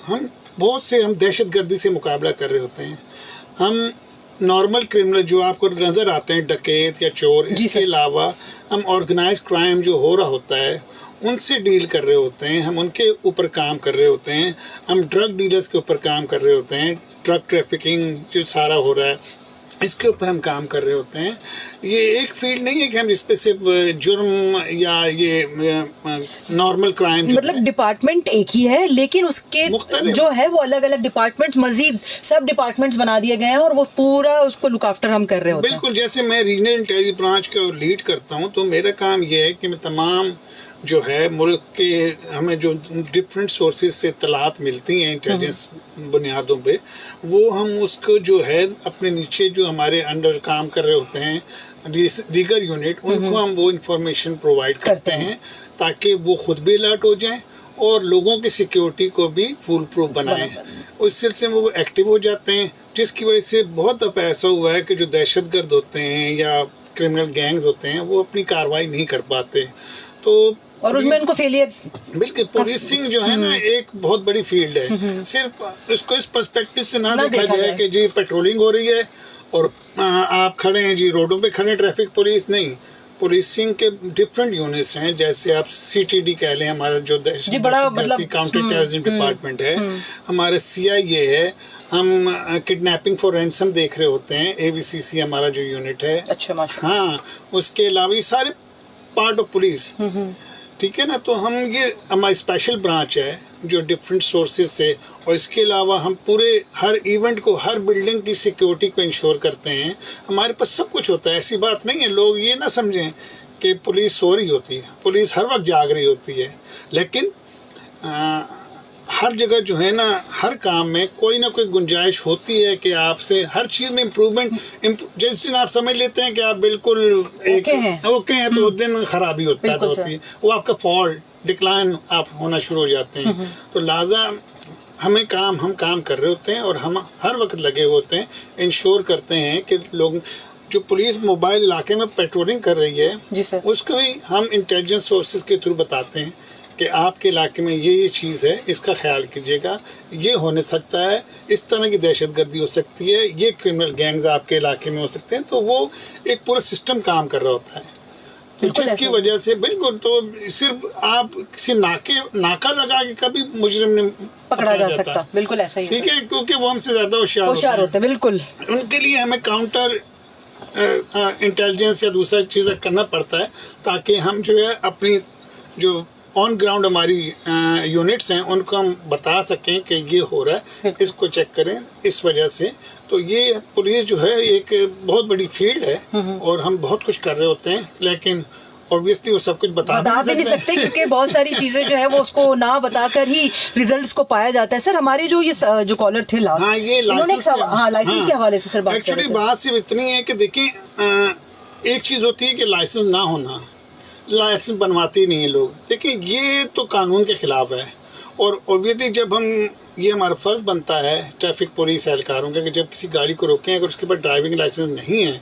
हम बहुत से हम दहशतगर्दी से मुकाबला कर रहे होते हैं। हम नॉर्मल क्रिमिनल जो आपको नजर आते हैं, डकैत या चोर, इसके अलावा हम ऑर्गेनाइज क्राइम जो हो रहा होता है उनसे डील कर रहे होते हैं, हम उनके ऊपर काम कर रहे होते हैं, हम ड्रग डीलर्स के ऊपर काम कर रहे होते हैं, ड्रग ट्रैफिकिंग जो सारा हो रहा है इसके ऊपर हम काम कर रहे होते हैं। ये एक फील्ड नहीं है कि हम इस पे सिर्फ जुर्म या ये नॉर्मल क्राइम, मतलब डिपार्टमेंट एक ही है लेकिन उसके जो है वो अलग अलग डिपार्टमेंट्स, मजीद सब डिपार्टमेंट्स बना दिए गए हैं और वो पूरा उसको लुक आफ्टर हम कर रहे होते हैं। बिल्कुल, जैसे मैं रीजनल इंटेलिजेंस ब्रांच को लीड करता हूँ तो मेरा काम ये है कि मैं तमाम जो है मुल्क के हमें जो डिफरेंट सोर्सेज से तलात मिलती हैं इंटेलिजेंस बुनियादों पे, वो हम उसको जो है अपने नीचे जो हमारे अंडर काम कर रहे होते हैं दीगर यूनिट, उनको हम वो इंफॉर्मेशन प्रोवाइड करते हैं ताकि वो खुद भी अलर्ट हो जाएं और लोगों की सिक्योरिटी को भी फुल प्रूफ बनाएं। उस सिलसिले में वो एक्टिव हो जाते हैं, जिसकी वजह से बहुत दफ़ा ऐसा हुआ है कि जो दहशतगर्द होते हैं या क्रिमिनल गैंग्स होते हैं वो अपनी कार्रवाई नहीं कर पाते, तो और उसमें उनको फेलियर। बिल्कुल, पुलिसिंग जो है ना एक बहुत बड़ी फील्ड है। सिर्फ इसको इस पर्सपेक्टिव से ना देखा जाए कि जी पेट्रोलिंग हो रही है और आप खड़े हैं जी रोडों पे खड़े, ट्रैफिक पुलिस नहीं। पुलिसिंग के डिफरेंट यूनिट्स हैं, जैसे आप CTD कह लें, हमारा जो काउंटर टेररिज्म डिपार्टमेंट है, हमारा CIA है, हम किडनैपिंग फॉर रैंसम देख रहे होते हैं, AVCC हमारा जो यूनिट है। अच्छा, हाँ, उसके अलावा ये सारे पार्ट ऑफ पुलिस, ठीक है ना। तो हम ये हमारी स्पेशल ब्रांच है जो डिफरेंट सोर्सेज से, और इसके अलावा हम पूरे हर इवेंट को, हर बिल्डिंग की सिक्योरिटी को इंश्योर करते हैं। हमारे पास सब कुछ होता है, ऐसी बात नहीं है लोग ये ना समझें कि पुलिस सो रही होती है, पुलिस हर वक्त जाग रही होती है, लेकिन हर जगह जो है ना हर काम में कोई ना कोई गुंजाइश होती है कि आपसे हर चीज़ में इम्प्रूवमेंट। जिस दिन आप समझ लेते हैं कि आप बिल्कुल ओके हैं तो उस दिन खराबी होती है, वो आपका फॉल्ट डिक्लाइन आप होना शुरू हो जाते हैं। तो लिहाजा हम काम कर रहे होते हैं और हम हर वक्त लगे होते हैं, इंश्योर करते हैं कि लोग, जो पुलिस मोबाइल इलाके में पेट्रोलिंग कर रही है जी सर, उसको भी हम इंटेलिजेंस सोर्सेज के थ्रू बताते हैं कि आपके इलाके में ये चीज़ है, इसका ख्याल कीजिएगा, ये होने सकता है, इस तरह की दहशतगर्दी हो सकती है, ये क्रिमिनल गैंग्स आपके इलाके में हो सकते हैं। तो वो एक पूरा सिस्टम काम कर रहा होता है, तो जिसकी वजह से बिल्कुल, तो सिर्फ आप किसी नाका लगा के कभी मुजरिम ने पकड़ा जा सकता, बिल्कुल ऐसा ही है, ठीक है, क्योंकि वो हमसे ज़्यादा होशियार होते हैं। बिल्कुल, उनके लिए हमें काउंटर इंटेलिजेंस या दूसरा चीज़ करना पड़ता है, ताकि हम जो है अपनी जो ऑन ग्राउंड हमारी यूनिट्स हैं उनको हम बता सकें कि ये हो रहा है, इसको चेक करें इस वजह से। तो ये पुलिस जो है एक बहुत बड़ी फील्ड है और हम बहुत कुछ कर रहे होते हैं, लेकिन ऑब्वियसली वो सब कुछ बता भी नहीं सकते क्योंकि बहुत सारी चीजें जो है वो उसको ना बताकर ही रिजल्ट्स को पाया जाता है। सर हमारे जो कॉलर थे लास्ट, हाँ, ये लाइसेंस के हवाले से सर बात एक्चुअली बात सिर्फ इतनी है कि देखिए, एक चीज़ होती है कि लाइसेंस ना होना, लाइसेंस बनवाते ही नहीं है लोग। देखिए ये तो कानून के खिलाफ है और ऑब्वियसली जब हम, ये हमारा फ़र्ज़ बनता है ट्रैफिक पुलिस एहलकारों का कि जब किसी गाड़ी को रोकें, अगर उसके पास ड्राइविंग लाइसेंस नहीं है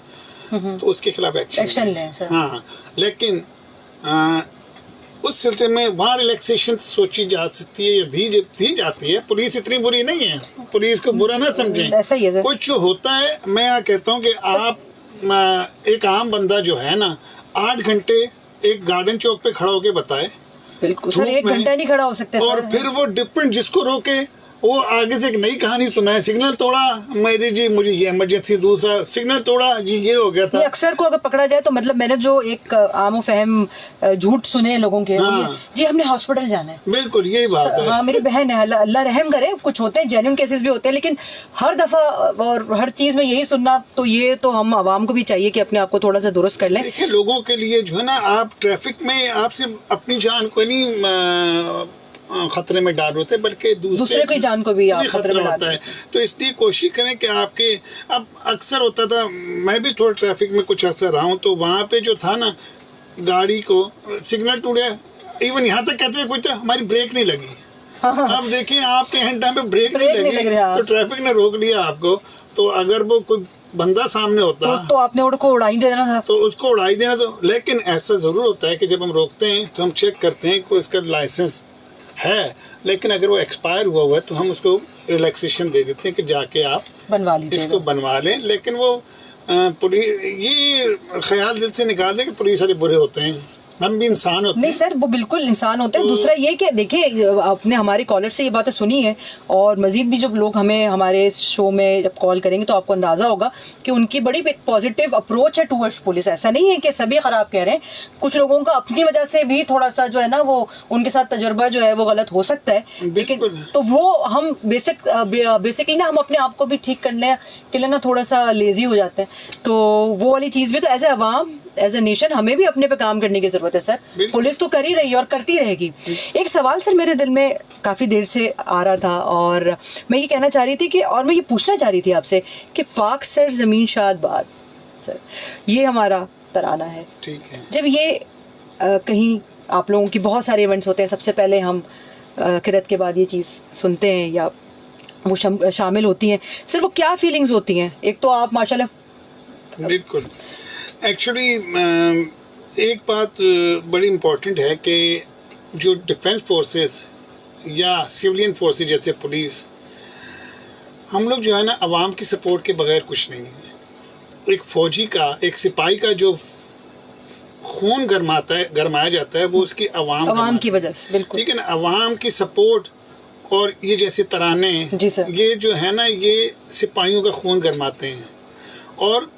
तो उसके खिलाफ एक्शन लें सर। हाँ, लेकिन उस सिलसिले में वहाँ रिलैक्सेशन सोची जा सकती है या दी जाती है। पुलिस इतनी बुरी नहीं है, पुलिस को बुरा ना समझें, ऐसा ही है। कुछ जो होता है, मैं यहाँ कहता हूँ कि आप एक आम बंदा जो है ना 8 घंटे एक गार्डन चौक पे खड़ा होके बताए, बिल्कुल सर, 1 घंटा नहीं खड़ा हो सकते और सर। फिर वो डिफरेंट जिसको रोके वो आगे से एक नई कहानी सुनाए, सिग्नल तोड़ा मेरी जी, मुझे ये इमरजेंसी, दूसरा सिग्नल तोड़ा जी, ये हो गया था। अक्सर को अगर पकड़ा जाए तो मतलब मैंने जो एक आमो फहम झूठ सुने लोगों के, हाँ, जी हमने हॉस्पिटल जाना है, बिल्कुल यही बात है। हाँ, मेरी बहन है, अल्लाह रहम करे, कुछ होते हैं जेन्युइन केसेस भी होते हैं, लेकिन हर दफा और हर चीज में यही सुनना, तो ये तो हम आवाम को भी चाहिए कि अपने आप को थोड़ा सा दुरुस्त कर लें। देखिए लोगों के लिए जो है ना, आप ट्रैफिक में आप सिर्फ अपनी जान को नहीं खतरे में डाल होते, बल्कि दूसरे की जान को भी आप खतरे में होता है। तो इसलिए कोशिश करें कि आपके, अब अक्सर होता था, मैं भी थोड़ा ट्रैफिक में कुछ अर्सा रहा हूँ, तो वहाँ पे जो था ना, गाड़ी को सिग्नल टूटे, इवन यहाँ तक कहते हैं कुछ हमारी ब्रेक नहीं लगी। अब देखिए आपके हैंड टाइम पे ब्रेक नहीं लगी तो ट्रैफिक ने रोक लिया आपको, तो अगर वो कोई बंदा सामने होता तो आपने उसको उड़ाई देना था, तो उसको उड़ाई देना। तो लेकिन ऐसा जरूर होता है कि जब हम रोकते हैं तो हम चेक करते हैं कि इसका लाइसेंस है, लेकिन अगर वो एक्सपायर हुआ है तो हम उसको रिलैक्सेशन दे देते हैं कि जाके आप बनवा लीजिए, इसको बनवा लें। लेकिन वो पुलिस ये ख्याल दिल से निकाल दें कि पुलिस वाले बुरे होते हैं, हम भी इंसान होते हैं। नहीं सर, वो बिल्कुल इंसान होते हैं। दूसरा ये कि देखिए, आपने हमारे कॉलर से ये बातें सुनी है और मजीद भी जब लोग हमें हमारे शो में जब कॉल करेंगे तो आपको अंदाजा होगा कि उनकी बड़ी एक पॉजिटिव अप्रोच है टूवर्ड्स पुलिस। ऐसा नहीं है कि सभी खराब कह रहे हैं, कुछ लोगों का अपनी वजह से भी थोड़ा सा जो है ना, वो उनके साथ तजुर्बा जो है वो गलत हो सकता है, लेकिन तो वो हम बेसिकली ना हम अपने आप को भी ठीक करने के लिए ना थोड़ा सा लेजी हो जाते हैं। तो वो वाली चीज़ भी, तो as a Awam, as a nation हमें भी अपने पे काम करने की जरूरत है सर। पुलिस तो कर ही रही है और करती रहेगी। एक सवाल सर मेरे दिल में काफी देर से आ रहा था और मैं ये कहना चाह रही थी कि, और मैं ये पूछना चाह रही थी आपसे कि पाक सर जमीन शाद बाद सर, ये हमारा तराना है, ठीक है। जब ये कहीं आप लोगों की बहुत सारे इवेंट्स होते हैं, सबसे पहले हम किरत के बाद ये चीज़ सुनते हैं या वो शामिल होती हैं, सिर्फ वो क्या फीलिंग्स होती हैं? एक तो आप माशाल्लाह, बिल्कुल, एक्चुअली एक बात बड़ी इम्पोर्टेंट है कि जो डिफेंस फोर्सेस या सिविलियन फोर्सेस जैसे पुलिस, हम लोग जो है ना अवाम की सपोर्ट के बगैर कुछ नहीं है। एक फौजी का, एक सिपाही का जो खून गरमाया जाता है वो उसकी अवाम की वजह से, बिल्कुल ठीक है ना, अवाम की सपोर्ट। और ये जैसे तराने, ये जो है ना, ये सिपाहियों का खून गरमाते हैं और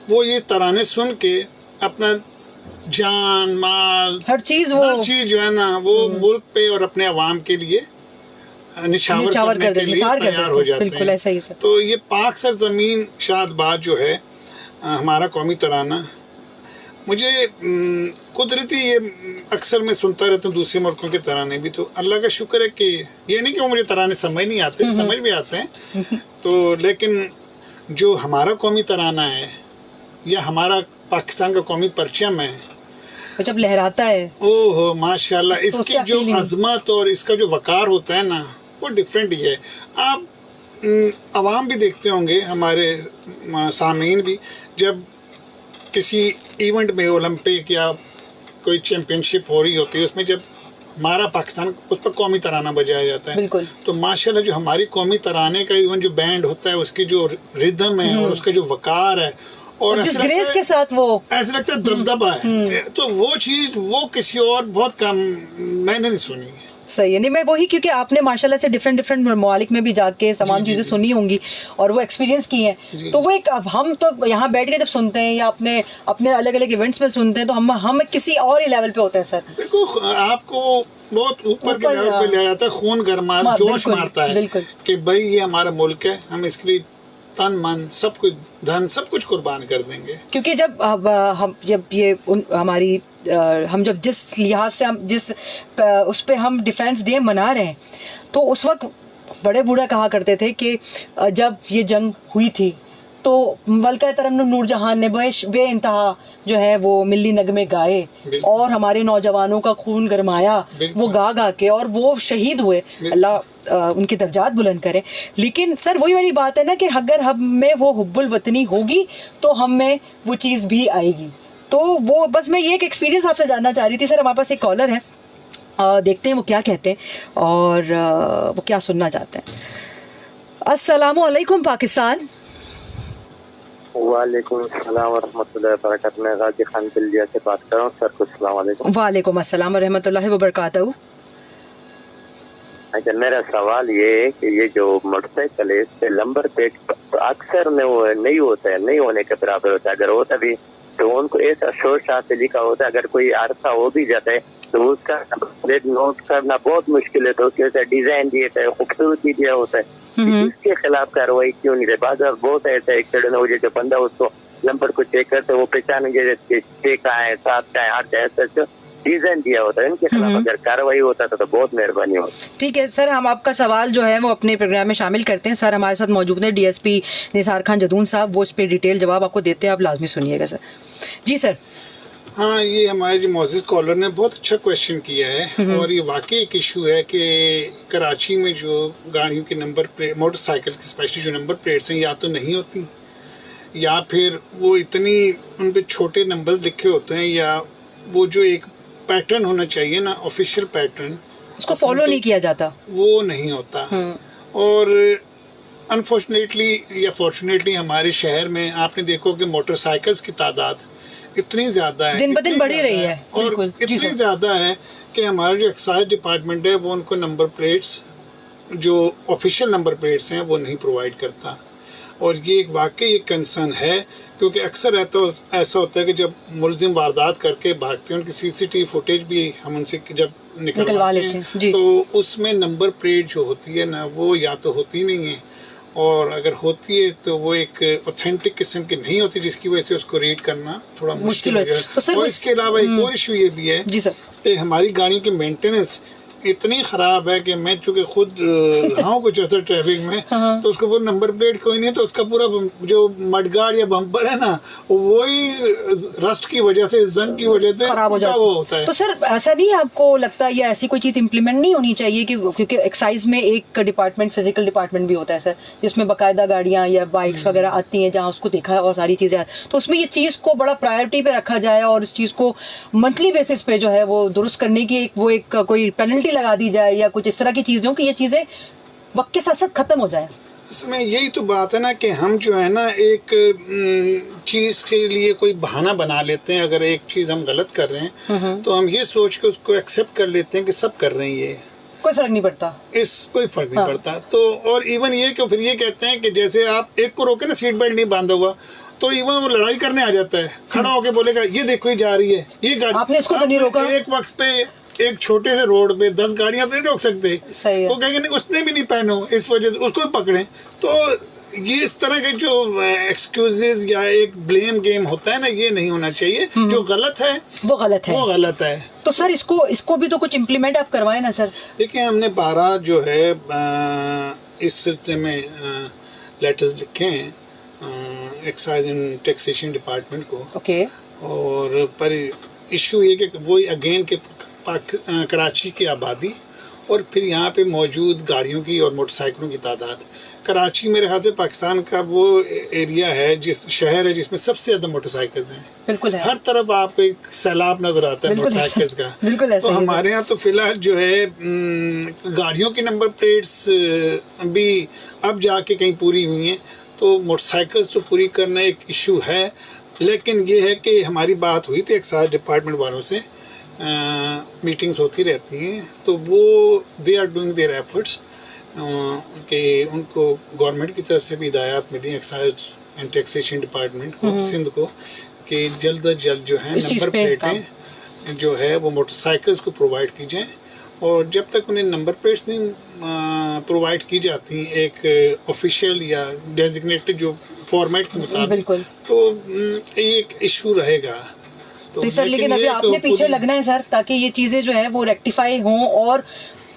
वो ये तराने सुन के अपना जान माल हर चीज जो है ना वो मुल्क पे और अपने अवाम के लिए निछावर करने के लिए तैयार हो जाते हैं। ऐसा ही सर। तो ये पाक सर जमीन शाद बाद जो है हमारा कौमी तराना, मुझे कुदरती ये अक्सर मैं सुनता रहता हूँ दूसरे मुल्कों के तराने भी, तो अल्लाह का शुक्र है कि ये नहीं कि वो मुझे तराने समझ नहीं आते, समझ भी आते हैं तो, लेकिन जो हमारा कौमी तराना है या हमारा पाकिस्तान का कौमी परचम है, वो जब लहराता है ओहो माशाल्लाह, तो इसकी क्या जो feeling? अजमत और इसका जो वकार होता है ना, वो डिफरेंट ही है। आप अवाम भी देखते होंगे, हमारे सामीन भी, जब किसी इवेंट में ओलंपिक या कोई चैंपियनशिप हो रही होती है, उसमें जब हमारा पाकिस्तान, उस पर कौमी तराना बजाया जाता है, बिल्कुल। तो माशाल्लाह जो हमारी कौमी तराने का इवन जो बैंड होता है, उसकी जो रिदम है और उसका जो वकार है, और जिस ऐसा लगता ग्रेस है- के साथ वो ऐसा लगता है दबदबा है, तो वो चीज वो किसी और बहुत कम मैंने नहीं सुनी है। सही है। नहीं, मैं वही, क्योंकि आपने माशाल्लाह से डिफरेंट डिफरेंट ममालिक में भी जाके तमाम जी, चीज़ें जी। सुनी होंगी और वो एक्सपीरियंस की हैं, जी। तो वो एक, अब हम तो यहाँ बैठ के जब सुनते हैं या अपने अपने अलग अलग इवेंट्स में सुनते हैं, तो हम किसी और ही लेवल पे होते हैं सर। बिल्कुल, आपको बहुत ऊपर के ऊपर, लेवल पे ले जाता है, खून गरमा, जोश बिल्कुल, मारता है बिल्कुल। कि भाई ये हमारा मुल्क है, हम इसके लिए तन मन सब कुछ, धन सब कुछ कुर्बान कर देंगे। क्योंकि हम जब ये हमारी हम जब जिस लिहाज से हम जिस उस पे हम डिफेंस डे मना रहे हैं, तो उस वक्त बड़े बूढ़ा कहा करते थे कि जब ये जंग हुई थी तो मलका तरन्नुम नूरजहां ने बेइंतहा जो है वो मिल्ली नगमे गाए बिल्कुल। और हमारे नौजवानों का खून गरमाया, बिल्कुल। वो गा गा के, और वो शहीद हुए, अल्लाह उनकी दर्जात बुलंद करे। लेकिन सर वही वाली बात है ना कि अगर हम में वो हुब्बुल वतनी होगी तो हम में वो चीज़ भी आएगी। तो वो बस मैं ये एक एक्सपीरियंस आपसे जानना चाह रही थी सर। हमारे पास एक कॉलर है, देखते हैं वो क्या कहते हैं और वो क्या सुनना चाहते हैं। अस्सलामु अलैकुम पाकिस्तान। वालेकुम अस्सलाम व रहमतुल्लाहि व बरकातहू। मैं गाजी खान दिल्ली से बात कर रहा हूँ सर, कुछ अस्सलाम वालेकुम। वालेकुम अस्सलाम व रहमतुल्लाहि व बरकातहू। अच्छा, मेरा सवाल ये है कि ये जो मोटरसाइकिल है, इससे नंबर प्लेट अक्सर नहीं होता है, नहीं होने के बराबर होता है। अगर होता भी तो उनको ऐसा शोर शाह से लिखा होता है, अगर कोई हादसा हो भी जाता है तो उसका नंबर प्लेट नोट करना बहुत मुश्किल है। तो उसके ऐसा डिजाइन दिया है, खूबसूरती दिया होता है, इसके खिलाफ कार्रवाई क्यों नहीं रही? बाजार बहुत ऐसा एक्सीडेंट हो जाए, जो बंदा उसको नंबर को चेक करते वो पहचानेंगे 6 का है, 7 का है, 8 का है, ऐसा डिजाइन दिया होता है। इनके खिलाफ अगर कार्रवाई होता तो बहुत मेहरबानी होती। ठीक है सर, हम आपका सवाल जो है वो अपने प्रोग्राम में शामिल करते हैं। सर हमारे साथ मौजूद हैं डीएसपी निसार खान जदून साहब, वो इस पर डिटेल जवाब आपको देते हैं, आप लाजमी सुनिएगा सर। जी सर। हाँ, ये हमारे जो मौजूद कॉलर ने बहुत अच्छा क्वेश्चन किया है, और ये वाकई एक इशू है कि कराची में जो गाड़ियों के नंबर प्लेट, मोटरसाइकिल की स्पेशली जो नंबर प्लेट्स हैं, या तो नहीं होती, या फिर वो इतनी उन पे छोटे नंबर लिखे होते हैं, या वो जो एक पैटर्न होना चाहिए ना, ऑफिशियल पैटर्न, उसको फॉलो नहीं किया जाता, वो नहीं होता। और अनफॉर्चुनेटली या फॉर्चुनेटली हमारे शहर में आपने देखो कि मोटरसाइकिल्स की तादाद इतनी ज्यादा है, दिन ब दिन इतनी बढ़ी ज्यादा रही है, और बिल्कुल। जी इतनी सर। ज्यादा है कि हमारा जो एक्साइज डिपार्टमेंट है वो उनको नंबर प्लेट्स, जो ऑफिशियल नंबर प्लेट्स हैं, वो नहीं प्रोवाइड करता। और ये एक वाकई एक कंसर्न है, क्योंकि अक्सर ऐसा होता है कि जब मुलजिम वारदात करके भागते हैं, उनकी सीसीटीवी फुटेज भी हम उनसे जब निकलवा लेते हैं, हैं, जी। तो उसमें नंबर प्लेट जो होती है ना, वो या तो होती नहीं है, और अगर होती है तो वो एक ऑथेंटिक किस्म की नहीं होती, जिसकी वजह से उसको रीड करना थोड़ा मुश्किल हो है। जाता तो सर है। और इसके अलावा एक और इशू ये भी है जी सर कि हमारी गाड़ियों की मेंटेनेंस इतनी खराब है कि मैं चूंकि खुद रहा हूँ कुछ ऐसा ट्रैफिक में, तो उसका पूरा नंबर प्लेट कोई नहीं है, तो उसका पूरा जो मडगार्ड या बम्पर है ना, वही रस्ट की वजह से, जंग की वजह से खराब हो जाता वो होता है। तो सर ऐसा नहीं आपको लगता या ऐसी कोई चीज इम्प्लीमेंट नहीं होनी चाहिए कि, क्योंकि एक्साइज में एक डिपार्टमेंट, फिजिकल डिपार्टमेंट भी होता है सर, जिसमें बाकायदा गाड़ियां या बाइक्स वगैरह आती हैं, जहां उसको देखा और सारी चीजें, तो उसमें ये चीज को बड़ा प्रायोरिटी पे रखा जाए और इस चीज को मंथली बेसिस पे जो है वो दुरुस्त करने की एक कोई पेनल्टी लगा दी जाए, या कुछ इस तरह की चीजों की ये चीजें वक्त के साथ साथ खत्म हो जाए। इसमें यही तो बात है ना कि हम जो है ना एक चीज के लिए कोई बहाना बना लेते हैं। अगर एक चीज हम गलत कर रहे हैं तो हम ये सोच के उसको एक्सेप्ट कर लेते हैं कि सब कर रहे हैं, ये कोई फर्क नहीं पड़ता, कोई फर्क नहीं पड़ता। तो और इवन ये कि फिर ये कहते हैं कि जैसे आप एक को रोके ना, सीट बेल्ट नहीं बांधा हुआ, तो इवन वो लड़ाई करने आ जाता है, खड़ा होके बोलेगा ये देखो ये जा रही है, ये गाड़ी, आपने इसको तो नहीं रोका। एक वक्त पे एक छोटे से रोड पे 10 गाड़ियां तो नहीं रोक सकते, सही है। वो कहेंगे नहीं उसने भी नहीं पहनो, इस वजह से उसको भी पकड़े। तो ये इस तरह के जो एक्सक्यूजेज या एक ब्लेम गेम होता है ना, ये नहीं होना चाहिए। जो गलत है वो गलत है, वो गलत है। तो सर इसको भी तो कुछ इम्प्लीमेंट आप करवाए ना सर। देखिए, हमने 12 जो है इस सिलसिले में लेटर्स लिखे हैं एक्साइज एंड टैक्सेशन डिपार्टमेंट को, ओके। और पर इशू ये कि वही अगेन के कराची की आबादी और फिर यहाँ पे मौजूद गाड़ियों की और मोटरसाइकिलों की तादाद। कराची मेरे ख्याल से पाकिस्तान का वो एरिया है, जिस शहर है जिसमें सबसे ज्यादा मोटरसाइकिल्स हैं। बिल्कुल है, हर तरफ आपको एक सैलाब नजर आता है मोटरसाइकिल्स का। बिल्कुल ऐसा तो ही है। हमारे यहाँ तो फिलहाल जो है गाड़ियों की नंबर प्लेट्स भी अब जाके कहीं पूरी हुई हैं, तो मोटरसाइकिल्स तो पूरी करना एक इशू है। लेकिन ये है कि हमारी बात हुई थी एक्साइज डिपार्टमेंट वालों से, मीटिंग्स होती रहती हैं, तो वो they are doing their efforts कि उनको गवर्नमेंट की तरफ से भी हिदायत मिली एक्साइज एंड टैक्सेशन डिपार्टमेंट को, सिंध को, कि जल्द अज जल्द जो है नंबर प्लेटें जो है वो मोटरसाइकिल्स को प्रोवाइड की जाएँ। और जब तक उन्हें नंबर प्लेट्स नहीं प्रोवाइड की जाती एक ऑफिशियल या डेजिग्नेटेड जो फॉर्मेट के मुताबिक, तो एक इशू रहेगा। तो सर लेकिन अभी आपने पीछे लगना है सर, ताकि ये चीजें जो है वो रेक्टिफाई हों, और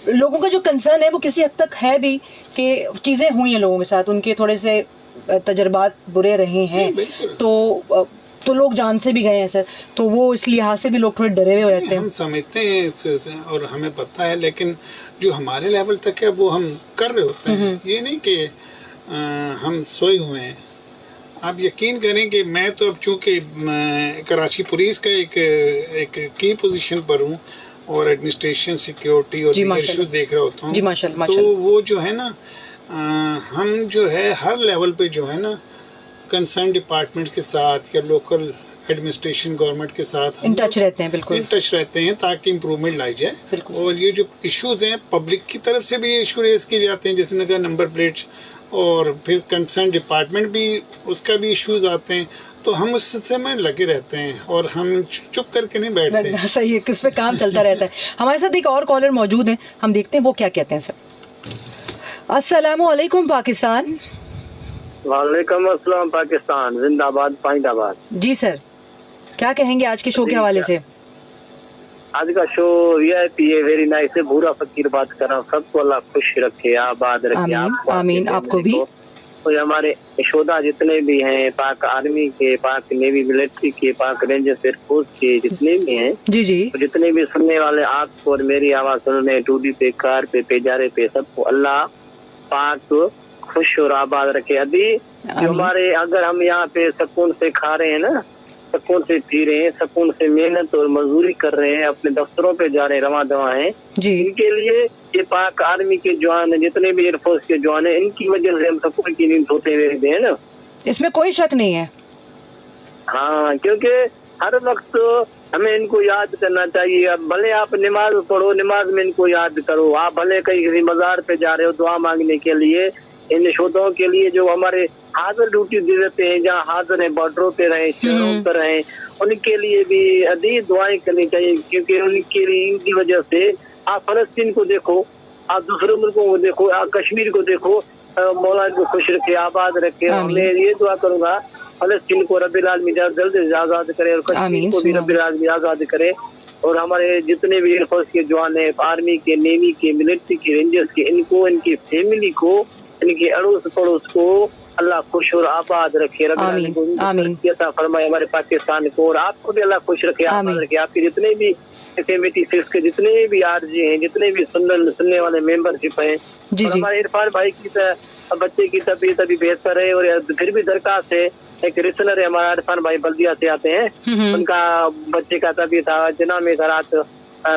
लोगों का जो कंसर्न है वो किसी हद तक है भी कि चीजें हुई हैं लोगों के साथ, उनके थोड़े से तजर्बात बुरे रहे हैं, तो लोग जान से भी गए हैं सर, तो वो इस लिहाज से भी लोग थोड़े डरे हुए हो जाते हैं। हम समझते हैं इससे और हमें पता है, लेकिन जो हमारे लेवल तक है वो हम कर रहे होते हैं। ये नहीं कि हम सोए हुए हैं। आप यकीन करें कि मैं तो अब चूंकि कराची पुलिस का एक की पोजीशन पर हूँ और एडमिनिस्ट्रेशन, सिक्योरिटी और इश्यू देख रहा होता हूँ, तो वो जो है ना, हम जो है हर लेवल पे जो है ना कंसर्न डिपार्टमेंट के साथ या लोकल एडमिनिस्ट्रेशन गवर्नमेंट के साथ इन टच रहते हैं, बिल्कुल इन टच रहते हैं, ताकि इम्प्रूवमेंट लाई जाए। और ये जो इश्यूज हैं पब्लिक की तरफ से भी इशू रेज किए जाते हैं, जिसमें कहा नंबर प्लेट्स, और फिर कंसर्न डिपार्टमेंट भी उसका भी इश्यूज आते हैं, तो हम उससे में लगे रहते हैं और हम चुप करके नहीं बैठते। सही है, किस पे काम चलता रहता है। हमारे साथ एक और कॉलर मौजूद हैं, हम देखते हैं वो क्या कहते हैं। सर अस्सलाम वालेकुम पाकिस्तान। वालेकुम अस्सलाम पाकिस्तान, जिंदाबाद पाइंदाबाद। जी सर, क्या कहेंगे आज के शो के हवाले से? आज का शो VIP है, वेरी नाइस है। भूरा फकीर बात कर रहा हूँ। सबको अल्लाह खुश रखे, आबाद रखे। आमीन, आपको भी। तो हमारे यशोदा जितने भी हैं, पाक आर्मी के, पाक नेवी मिलिट्री के, पाक रेंजर्स एयरफोर्स के जितने भी हैं, जी जी, तो जितने भी सुनने वाले आपको और मेरी आवाज सुनने, टूडी पे, कार पे, पेजारे पे, सबको अल्लाह पाक खुश और आबाद रखे। अभी जो हमारे, अगर हम यहाँ पे सुकून से खा रहे हैं ना, सुकून से पी रहे हैं, सुकून से मेहनत और मजदूरी कर रहे हैं, अपने दफ्तरों पे जा रहे हैं, रवा दवा हैं, इनके लिए ये पाक आर्मी के जवान है, जितने भी एयरफोर्स के जवान है, इनकी वजह से हम सुकून की नींद सोते हुए हैं ना, इसमें कोई शक नहीं है। हाँ, क्योंकि हर वक्त हमें इनको याद करना चाहिए। अब भले आप नमाज पढ़ो, नमाज में इनको याद करो। आप भले कहीं किसी मजार पे जा रहे हो दुआ मांगने के लिए, इन शोधों के लिए जो हमारे हाजिर ड्यूटी दे देते हैं, जहाँ हाजिर है, बॉर्डरों पे रहे, शहरों पर रहे, उनके लिए भी अधिक दुआएं करनी चाहिए, क्योंकि उनके लिए, इनकी वजह से आप फलस्तीन को देखो, आप दूसरे मुल्कों को देखो, आप कश्मीर को देखो, मौला इनको खुश रखे, आबाद रखे। मैं ये दुआ करूंगा फलस्तीन को रब्बिल आलमीन जल्द से आजाद करे और कश्मीर को भी रब्बिल आलमीन आजाद करे। और हमारे जितने भी एयरफोर्स के जवान है, आर्मी के, नेवी के, मिलिट्री के, रेंजर्स के, इनको, इनकी फैमिली को, इनके अड़ोस पड़ोस को अल्लाह खुश और आबाद रखे, आमीन फरमाए हमारे पाकिस्तान को, और आपको भी अल्लाह खुश रखे, आबाद रखे। आपके जितने भी FMT6 के जितने भी RJ हैं, जितने भी सुनने वाले मेंबरशिप हैं, हमारे इरफान भाई की बच्चे की तबीयत अभी बेहतर है, और फिर भी दरखास्त है, एक रिसनर है हमारा इरफान भाई, बल्दिया से आते हैं, उनका बच्चे का तबीयत जना में रात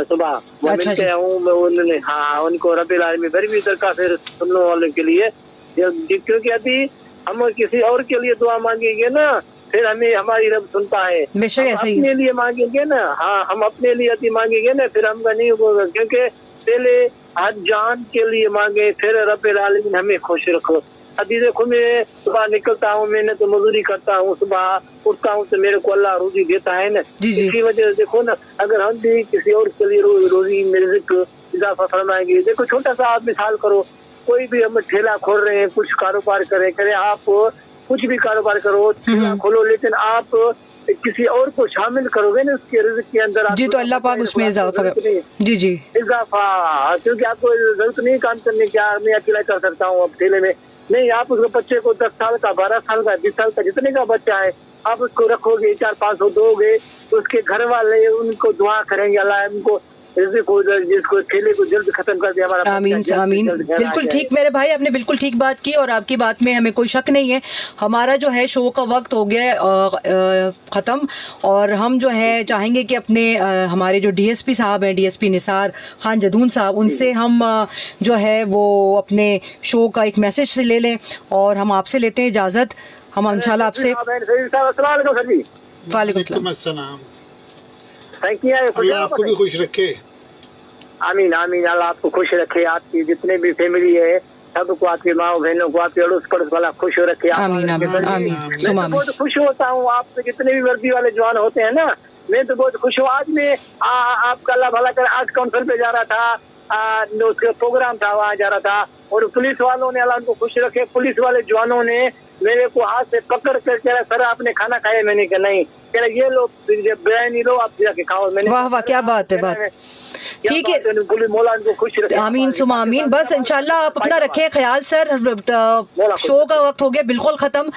सुबह वो मिलते हूँ उन्होंने, हाँ, उनको रब्बिल आलमीन फिर भी दरखास्त है सुनने वालों के लिए, क्योंकि अभी हम किसी और के लिए दुआ मांगेंगे ना, फिर हमें हमारी रब सुनता है। अपने लिए मांगेंगे ना, हाँ, हम अपने लिए यदि मांगेंगे ना, फिर हमका नहीं होगा, क्योंकि पहले हर जान के लिए मांगे, फिर रब्बिल आलमीन हमें खुश रखो। अभी देखो, मैं सुबह निकलता हूँ, मैंने तो मजदूरी करता हूँ, सुबह उठता हूँ तो मेरे को अल्लाह रोजी देता है ना, इसी वजह से देखो ना, अगर हम भी किसी और के लिए रोजी रिज़्क़ इजाफा फरमाएंगे। देखो, छोटा सा आप मिसाल करो, कोई भी हम ठेला खोल रहे हैं, कुछ कारोबार करें, आप कुछ भी कारोबार करो, ठेला खोलो, लेकिन आप किसी और को शामिल करोगे ना उसके रिज़्क़ के अंदर, जी, तो अल्लाह पाक उसमें इजाफा, जी इजाफा, क्योंकि आपको जरूरत नहीं काम करने की, मैं अकेला कर सकता हूँ अब ठेले में, नहीं, आप उस बच्चे को 10 साल का, 12 साल का, 20 साल का, जितने का बच्चा है, आप उसको रखोगे 400-500 दोगे, तो उसके घर वाले उनको दुआ करेंगे, अल्लाह उनको जिसको ठेले को जल्द खत्म कर दिया हमारा। आमीन आमीन। बिल्कुल ठीक मेरे भाई, आपने बिल्कुल ठीक बात की और आपकी बात में हमें कोई शक नहीं है। हमारा जो है शो का वक्त हो गया ख़त्म और हम जो है चाहेंगे कि अपने हमारे जो डीएसपी साहब हैं, डीएसपी निसार खान जदून साहब, उनसे हम जो है वो अपने शो का एक मैसेज से ले लें और हम आपसे लेते हैं इजाज़त। हम इंशाल्लाह आपसे वालेकुम अस्सलाम। Thank you. अल्लाह आपको भी खुश रखे। आमीन आमीन। अल्लाह आपको खुश रखे, आपकी जितने भी फैमिली है सबको, आपकी माँ बहनों को, आपके अड़ोस पड़ोस वाला खुश रखे। आमीन आमीन आमीन। मैं तो बहुत खुश होता हूँ, आप जितने भी वर्दी वाले जवान होते हैं ना, मैं तो बहुत खुश हूँ। आज मैं आपका अल्लाह भला कर आज काउंसिल पे जा रहा था, उसका प्रोग्राम था, वहाँ जा रहा था और पुलिस वालों ने, अल्लाह उनको खुश रखे, पुलिस वाले जवानों ने मेरे को हाथ से पकड़ कर कह रहा सर आपने खाना खाया? मैंने कहा नहीं। कह रहा ये लो बिरयानी लो, आप जाके खाओ। मैंने वाह वाह क्या बात है, बात ठीक है। मौला उनको खुश रखे। आमीन सुमा आमीन। बस इंशाल्लाह आप अपना रखें ख्याल सर। शो का वक्त हो गया बिल्कुल ख़त्म।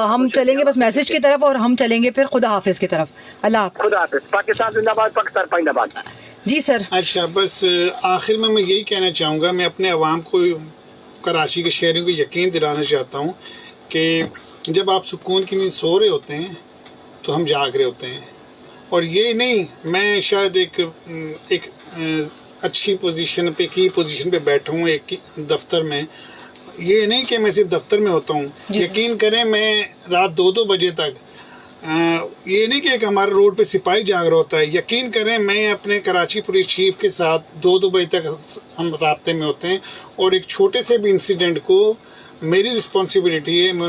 हम चलेंगे बस मैसेज की तरफ और हम चलेंगे फिर खुदा हाफिज की तरफ। अल्लाह हाफिज। खुदा हाफिज। पाकिस्तान जिंदाबाद, पाकिस्तान जिंदाबाद। जी सर। अच्छा बस आखिर में मैं यही कहना चाहूँगा, मैं अपने अवाम को, कराची के शहरियों को यकीन दिलाना चाहता हूँ कि जब आप सुकून की नींद सो रहे होते हैं तो हम जाग रहे होते हैं। और ये नहीं, मैं शायद एक अच्छी पोजीशन पे, की पोजीशन पे बैठा हूँ एक दफ्तर में, ये नहीं कि मैं सिर्फ दफ्तर में होता हूँ। यकीन करें मैं रात 2-2 बजे तक, ये नहीं कि एक हमारे रोड पे सिपाही जाग रहा होता है। यकीन करें मैं अपने कराची पुलिस चीफ के साथ 2-2 बजे तक हम राब्ते में होते हैं और एक छोटे से भी इंसिडेंट को मेरी रिस्पॉन्सिबिलिटी है, मैं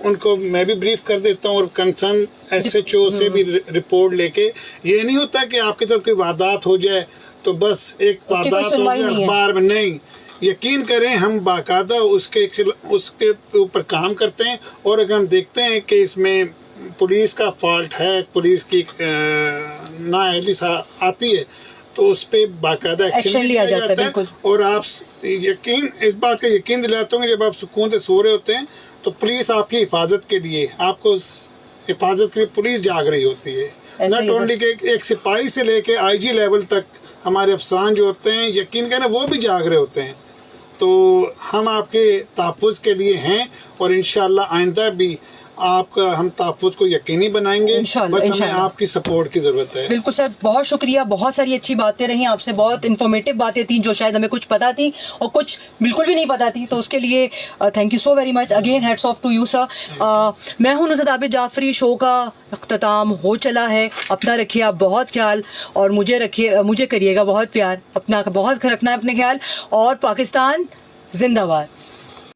उनको मैं भी ब्रीफ कर देता हूँ और कंसर्न SHO से भी रिपोर्ट लेके। ये नहीं होता कि आपकी तरफ कोई वारदात हो जाए तो बस एक वारदात हो गया अखबार में, नहीं। यकीन करें हम बाकायदा उसके ऊपर काम करते हैं और अगर हम देखते हैं कि इसमें पुलिस का फॉल्ट है, पुलिस की नाअहली आती है तो उस पर बाकायदा एक्शन लिया जाता है। और आप इस बात का यकीन दिलाता हूँ कि जब आप सुकून से सो रहे होते हैं तो पुलिस आपकी हिफाजत के लिए, आपको हिफाजत के लिए पुलिस जाग रही होती है। नॉट ओनली के एक सिपाही से लेके IG लेवल तक हमारे अफसरान जो होते हैं, यकीन करें वो भी जाग रहे होते हैं। तो हम आपके तहफ़्फ़ुज़ के लिए हैं और इंशाअल्लाह आइंदा भी आपका हम तहफ़्फ़ुज़ को यकीनी बनाएंगे। बस हमें आपकी सपोर्ट की ज़रूरत है। बिल्कुल सर, बहुत शुक्रिया। बहुत सारी अच्छी बातें रही आपसे, बहुत इन्फॉर्मेटिव बातें थी जो शायद हमें कुछ पता थी और कुछ बिल्कुल भी नहीं पता थी, तो उसके लिए thank you so very much. Again hats off to you sir. मैं हूँ नुसरत आबिद जाफरी। शो का अख्ताम हो चला है। अपना रखिए आप बहुत ख्याल और मुझे करिएगा बहुत प्यार। अपना बहुत रखना है अपने ख्याल और पाकिस्तान जिंदाबाद।